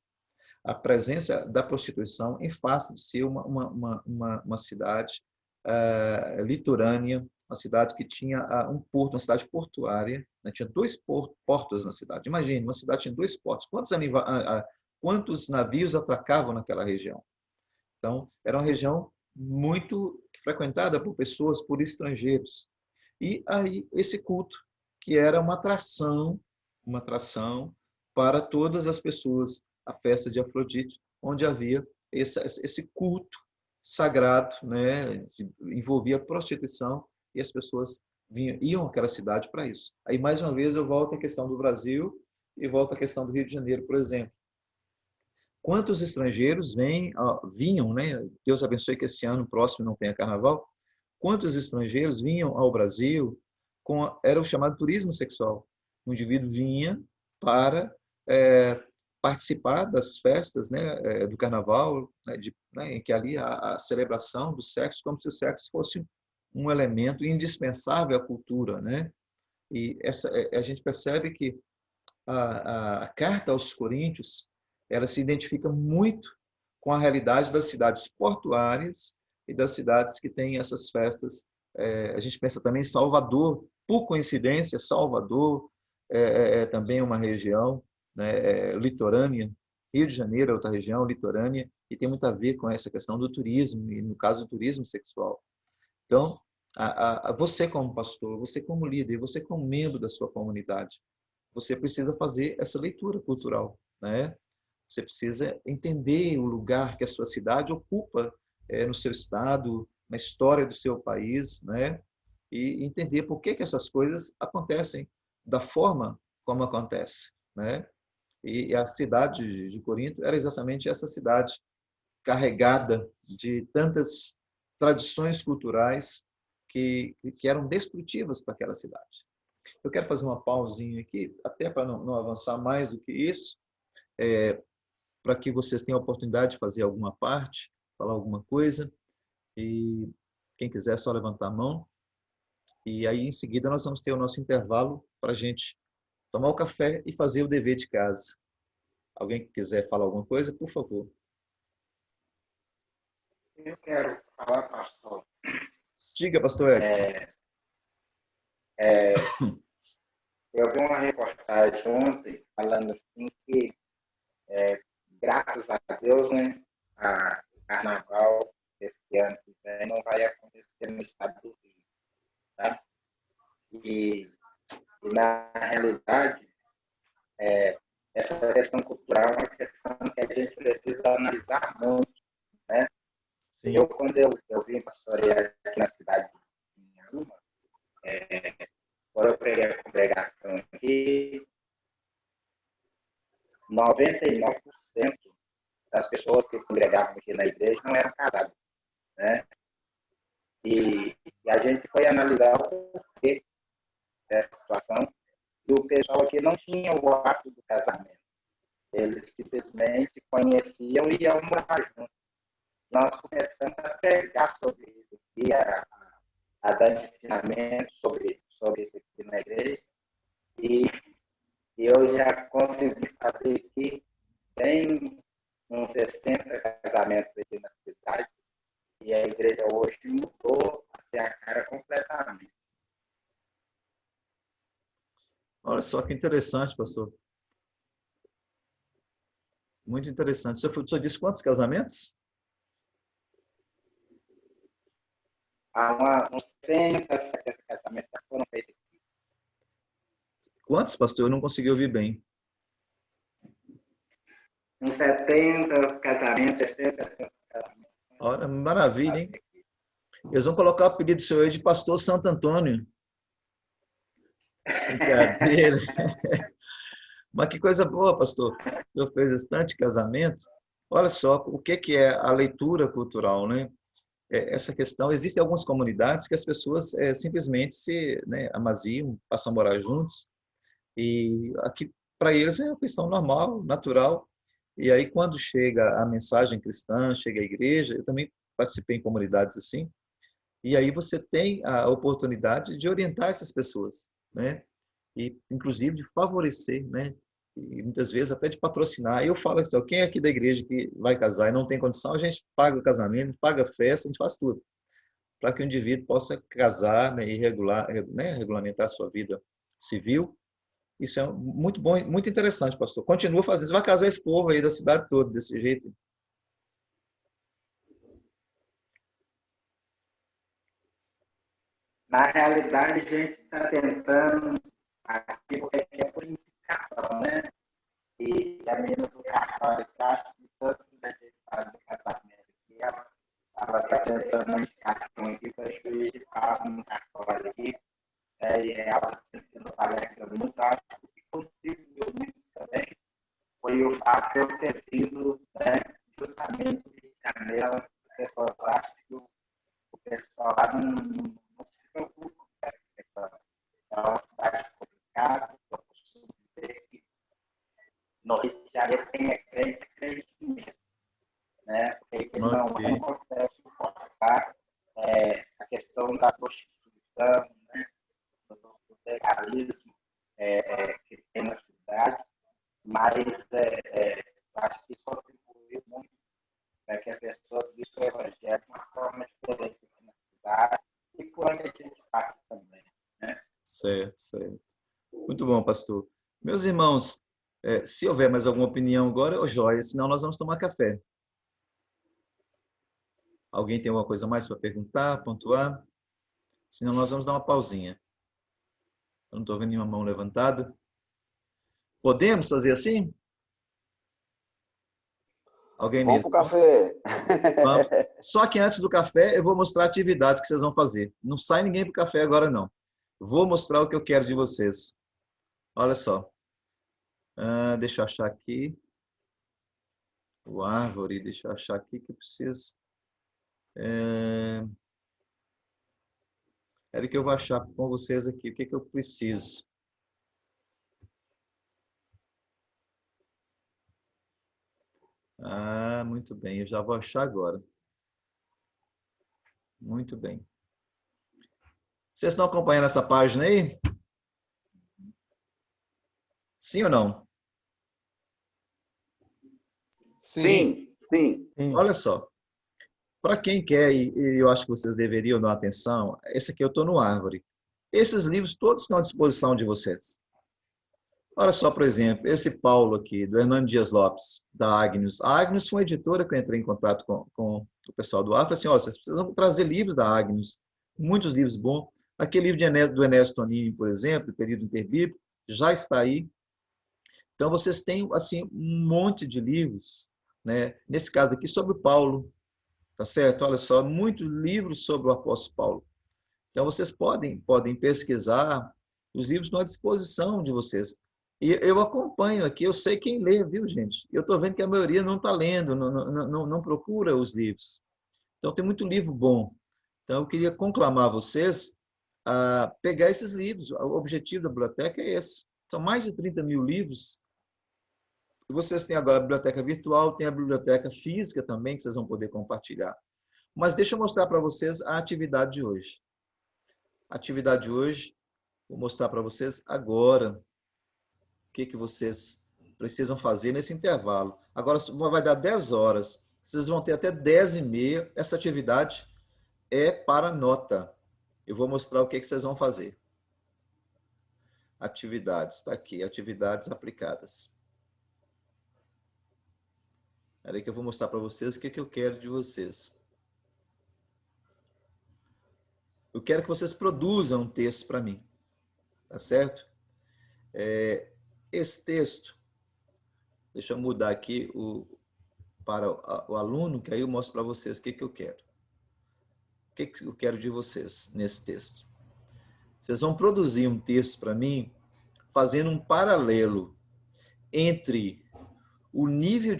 [SPEAKER 1] a presença da prostituição, em face de ser uma cidade litorânea, uma cidade que tinha um porto, uma cidade portuária, né? Tinha 2 portos na cidade. Imagine, uma cidade tinha 2 portos. Quantos navios atracavam naquela região? Então, era uma região muito frequentada por pessoas, por estrangeiros. E aí, esse culto, que era uma atração para todas as pessoas, a festa de Afrodite, onde havia esse culto sagrado, né, envolvia prostituição, e as pessoas iam àquela cidade para isso. Aí, mais uma vez, eu volto à questão do Brasil e volto à questão do Rio de Janeiro, por exemplo. Quantos estrangeiros vinham, né? Deus abençoe que esse ano próximo não tenha carnaval. Quantos estrangeiros vinham ao Brasil era o chamado turismo sexual. O indivíduo vinha para participar das festas, né, do carnaval, né, em que ali a celebração do sexo, como se o sexo fosse um elemento indispensável à cultura, né? E a gente percebe que a carta aos Coríntios, ela se identifica muito com a realidade das cidades portuárias e das cidades que têm essas festas. A gente pensa também em Salvador, por coincidência, Salvador é também uma região, né, litorânea. Rio de Janeiro é outra região litorânea e tem muito a ver com essa questão do turismo, e no caso do turismo sexual. Então, você como pastor, você como líder, você como membro da sua comunidade, você precisa fazer essa leitura cultural, né? Você precisa entender o lugar que a sua cidade ocupa no seu estado, na história do seu país, né? E entender por que essas coisas acontecem da forma como acontece, né? E a cidade de Corinto era exatamente essa cidade carregada de tantas tradições culturais que eram destrutivas para aquela cidade. Eu quero fazer uma pausinha aqui, até para não avançar mais do que isso, para que vocês tenham a oportunidade de fazer alguma parte, falar alguma coisa, e quem quiser é só levantar a mão. E aí, em seguida, nós vamos ter o nosso intervalo para a gente tomar o café e fazer o dever de casa. Alguém que quiser falar alguma coisa, por favor.
[SPEAKER 11] Eu quero falar, pastor.
[SPEAKER 1] Diga, pastor Edson.
[SPEAKER 11] eu vi uma reportagem ontem falando assim que, graças a Deus, né, o carnaval esse ano que vem não vai acontecer no estado do Rio, tá? E na realidade, essa questão cultural é uma questão que a gente precisa analisar muito, né?
[SPEAKER 1] Sim.
[SPEAKER 11] Quando eu vim pastorear aqui na cidade de Inhama, quando eu peguei a congregação aqui, 99% das pessoas que congregavam aqui na igreja não eram casadas, né? E a gente foi analisar o porquê dessa situação, e o pessoal aqui não tinha o ato do casamento. Eles simplesmente conheciam e iam morar juntos. Nós começamos a pregar sobre isso aqui, a dar ensinamento sobre isso aqui na igreja, e eu já consegui fazer aqui bem uns 60 casamentos aqui na cidade, e a igreja hoje mudou assim, a cara completamente.
[SPEAKER 1] Olha só que interessante, pastor. Muito interessante. O senhor disse quantos casamentos?
[SPEAKER 11] Há uns 30, 70 casamentos já foram feitos aqui.
[SPEAKER 1] Quantos, pastor? Eu não consegui ouvir bem.
[SPEAKER 11] Uns 70 casamentos, 60, 70 casamentos.
[SPEAKER 1] Olha, maravilha, hein? Eles vão colocar o apelido do senhor aí de pastor Santo Antônio. Brincadeira. Mas que coisa boa, pastor. O senhor fez bastante casamento. Olha só, o que é a leitura cultural, né? Essa questão, existem algumas comunidades que as pessoas simplesmente se amaziam, passam a morar juntos, e aqui para eles é uma questão normal, natural. E aí quando chega a mensagem cristã, chega a igreja, eu também participei em comunidades assim, e aí você tem a oportunidade de orientar essas pessoas, né? E inclusive de favorecer, né? E muitas vezes até de patrocinar. Eu falo assim, quem é aqui da igreja que vai casar e não tem condição, a gente paga o casamento, paga a festa, a gente faz tudo, para que o indivíduo possa casar, né, e regulamentar a sua vida civil. Isso é muito bom, muito interessante, pastor. Continua fazendo, você vai casar esse povo aí da cidade toda, desse jeito.
[SPEAKER 11] Na realidade, a gente está tentando aqui, porque é por indicação, né? E a menina do cartório, que acho que todos a gente faz o casamento aqui, ela está tentando uma indicação aqui para a juiz de paz no cartório aqui, e ela está sendo palestra muito, acho que contribuiu muito também, foi o fato de eu ter sido, né, justamente de Janeiro, as pessoas acham que o pessoal lá não se preocupa com essa questão. É uma cidade complicada, eu costumo dizer que no Rio de Janeiro quem é crente mesmo, né? Porque não consegue suportar a questão da prostituição, né? Do legalismo que tem na cidade, mas acho que isso contribuiu muito para que as pessoas vissem o evangelho de uma forma diferente aqui na cidade e por onde a gente passa também, né?
[SPEAKER 1] Certo, certo. Muito bom, pastor. Meus irmãos, se houver mais alguma opinião agora, joia, senão nós vamos tomar café. Alguém tem alguma coisa mais para perguntar, pontuar? Senão nós vamos dar uma pausinha. Eu não estou vendo nenhuma mão levantada. Podemos fazer assim? Alguém
[SPEAKER 2] Vamos
[SPEAKER 1] mesmo?
[SPEAKER 2] para o café.
[SPEAKER 1] Vamos. Só que antes do café eu vou mostrar a atividade que vocês vão fazer. Não sai ninguém para o café agora, não. Vou mostrar o que eu quero de vocês. Olha só. Deixa eu achar aqui. O árvore, deixa eu achar aqui que eu preciso. Era que eu vou achar com vocês aqui. O que eu preciso? Muito bem. Eu já vou achar agora. Muito bem. Vocês estão acompanhando essa página aí? Sim ou não?
[SPEAKER 2] Sim.
[SPEAKER 1] Olha só. Para quem quer, e eu acho que vocês deveriam dar atenção, esse aqui eu estou no Árvore. Esses livros todos estão à disposição de vocês. Olha só, por exemplo, esse Paulo aqui, do Hernando Dias Lopes, da Agnos. A Agnos foi uma editora que eu entrei em contato com o pessoal do ar. Falei assim, olha, vocês precisam trazer livros da Agnos, muitos livros bons. Aquele livro do Ernesto Tonini, por exemplo, Período Interbíblico, já está aí. Então, vocês têm, assim, um monte de livros, né? Nesse caso aqui, sobre o Paulo, tá certo? Olha só, muitos livros sobre o apóstolo Paulo. Então, vocês podem pesquisar, os livros estão à disposição de vocês. E eu acompanho aqui, eu sei quem lê, viu, gente? Eu estou vendo que a maioria não está lendo, não procura os livros. Então, tem muito livro bom. Então, eu queria conclamar vocês a pegar esses livros. O objetivo da biblioteca é esse. São mais de 30 mil livros. E vocês têm agora a biblioteca virtual, tem a biblioteca física também, que vocês vão poder compartilhar. Mas deixa eu mostrar para vocês a atividade de hoje. A atividade de hoje, vou mostrar para vocês agora o que vocês precisam fazer nesse intervalo. Agora vai dar 10 horas. Vocês vão ter até 10h30. Essa atividade é para nota. Eu vou mostrar o que vocês vão fazer. Atividades, está aqui. Atividades aplicadas. Espera aí que eu vou mostrar para vocês o que eu quero de vocês. Eu quero que vocês produzam um texto para mim. Tá certo? Esse texto, deixa eu mudar aqui para o aluno, que aí eu mostro para vocês o que eu quero. O que eu quero de vocês nesse texto. Vocês vão produzir um texto para mim, fazendo um paralelo entre o nível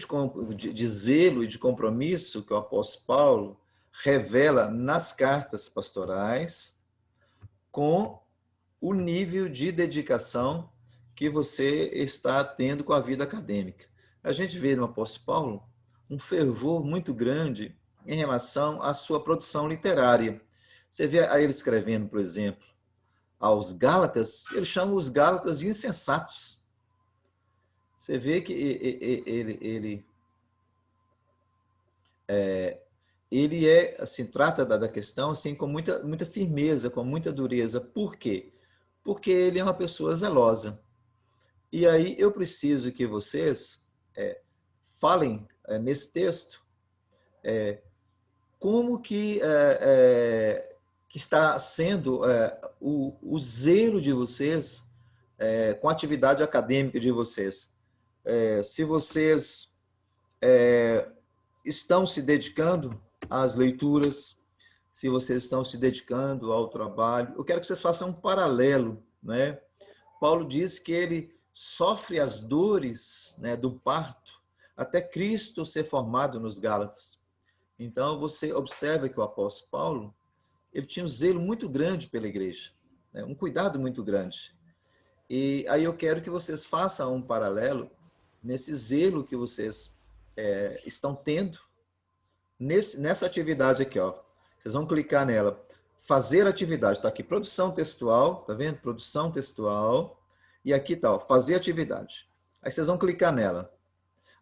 [SPEAKER 1] de zelo e de compromisso que o apóstolo Paulo revela nas cartas pastorais com o nível de dedicação que você está tendo com a vida acadêmica. A gente vê no apóstolo Paulo um fervor muito grande em relação à sua produção literária. Você vê aí ele escrevendo, por exemplo, aos Gálatas, ele chama os Gálatas de insensatos. Você vê que ele assim, trata da questão assim, com muita firmeza, com muita dureza. Por quê? Porque ele é uma pessoa zelosa. E aí eu preciso que vocês falem nesse texto como que está sendo o zelo de vocês com a atividade acadêmica de vocês. Se vocês estão se dedicando às leituras, se vocês estão se dedicando ao trabalho. Eu quero que vocês façam um paralelo, né? Paulo diz que ele sofre as dores, né, do parto até Cristo ser formado nos Gálatas. Então, você observa que o apóstolo Paulo, ele tinha um zelo muito grande pela igreja, né, um cuidado muito grande. E aí eu quero que vocês façam um paralelo nesse zelo que vocês estão tendo nessa atividade aqui, ó. Vocês vão clicar nela, fazer atividade, tá aqui, produção textual, tá vendo? Produção textual, e aqui tá, ó, fazer atividade. Aí vocês vão clicar nela.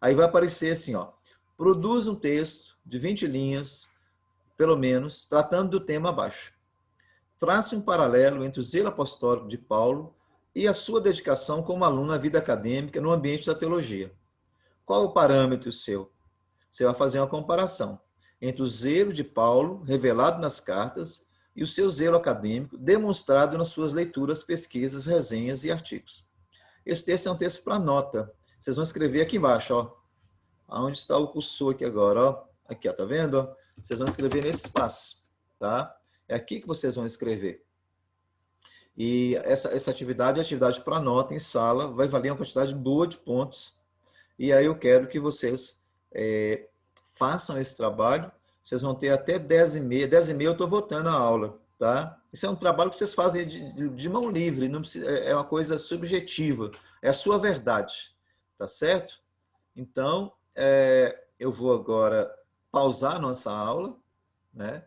[SPEAKER 1] Aí vai aparecer assim, ó, produz um texto de 20 linhas, pelo menos, tratando do tema abaixo. Trace um paralelo entre o zelo apostólico de Paulo e a sua dedicação como aluno na vida acadêmica no ambiente da teologia. Qual é o parâmetro seu? Você vai fazer uma comparação entre o zelo de Paulo, revelado nas cartas, e o seu zelo acadêmico, demonstrado nas suas leituras, pesquisas, resenhas e artigos. Esse texto é um texto para nota. Vocês vão escrever aqui embaixo, ó. Onde está o cursor aqui agora, ó. Aqui, ó, tá vendo? Ó? Vocês vão escrever nesse espaço, tá? É aqui que vocês vão escrever. E essa atividade é atividade para nota em sala, vai valer uma quantidade boa de pontos. E aí eu quero que vocês façam esse trabalho. Vocês vão ter até 10h30. 10h30 eu estou voltando a aula, tá? Isso é um trabalho que vocês fazem de mão livre, não precisa, é uma coisa subjetiva, é a sua verdade, tá certo? Então, eu vou agora pausar nossa aula, né?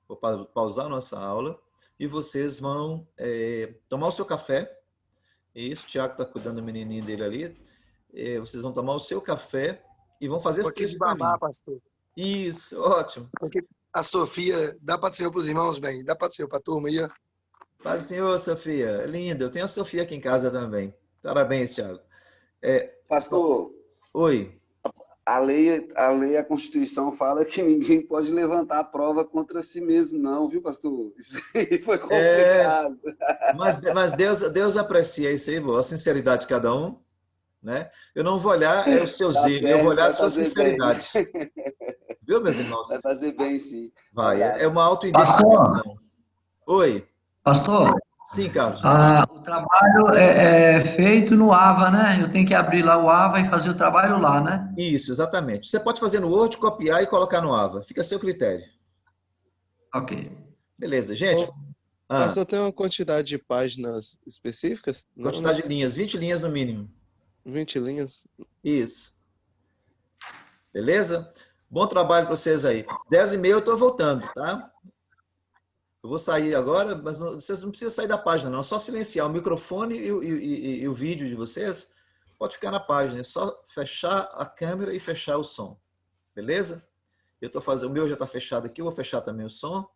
[SPEAKER 1] Vou pausar nossa aula e vocês vão tomar o seu café. Isso, o Tiago está cuidando do menininho dele ali. Vocês vão tomar o seu café e vão fazer esse texto para mim.
[SPEAKER 9] Pastor.
[SPEAKER 1] Isso, ótimo.
[SPEAKER 9] Porque a Sofia, dá para o Senhor para os irmãos, bem? Dá para o Senhor para a turma aí?
[SPEAKER 1] Paz do Senhor, Sofia. Linda. Eu tenho a Sofia aqui em casa também. Parabéns, Thiago.
[SPEAKER 2] Pastor,
[SPEAKER 1] oi.
[SPEAKER 2] a lei, a Constituição fala que ninguém pode levantar a prova contra si mesmo, não, viu, pastor? Isso aí foi complicado.
[SPEAKER 1] Mas Deus aprecia isso aí, a sinceridade de cada um, né? Eu não vou olhar o seu
[SPEAKER 2] Tá
[SPEAKER 1] zelo, eu vou
[SPEAKER 2] certo,
[SPEAKER 1] olhar a
[SPEAKER 2] vai
[SPEAKER 1] sua
[SPEAKER 2] fazer
[SPEAKER 1] sinceridade.
[SPEAKER 2] bem.
[SPEAKER 1] Viu, meus irmãos?
[SPEAKER 2] Vai fazer bem, sim.
[SPEAKER 1] Vai, é
[SPEAKER 2] Abraço.
[SPEAKER 1] uma autoidentificação.
[SPEAKER 5] Pastor,
[SPEAKER 1] Oi.
[SPEAKER 5] pastor,
[SPEAKER 1] Sim, Carlos.
[SPEAKER 5] o trabalho é feito no AVA, né? Eu tenho que abrir lá o AVA e fazer o trabalho lá, né?
[SPEAKER 1] Isso, exatamente. Você pode fazer no Word, copiar e colocar no AVA. Fica a seu critério.
[SPEAKER 5] Ok.
[SPEAKER 1] Beleza, gente.
[SPEAKER 8] Mas só tem uma quantidade de páginas específicas?
[SPEAKER 1] Quantidade de linhas, 20 linhas no mínimo.
[SPEAKER 8] 20 linhas?
[SPEAKER 1] Isso. Beleza? Bom trabalho para vocês aí. 10h30 eu estou voltando, tá? Eu vou sair agora, mas vocês não precisam sair da página, não. É só silenciar o microfone e o vídeo de vocês. Pode ficar na página. É só fechar a câmera e fechar o som. Beleza? Eu estou fazendo, o meu já está fechado aqui, eu vou fechar também o som.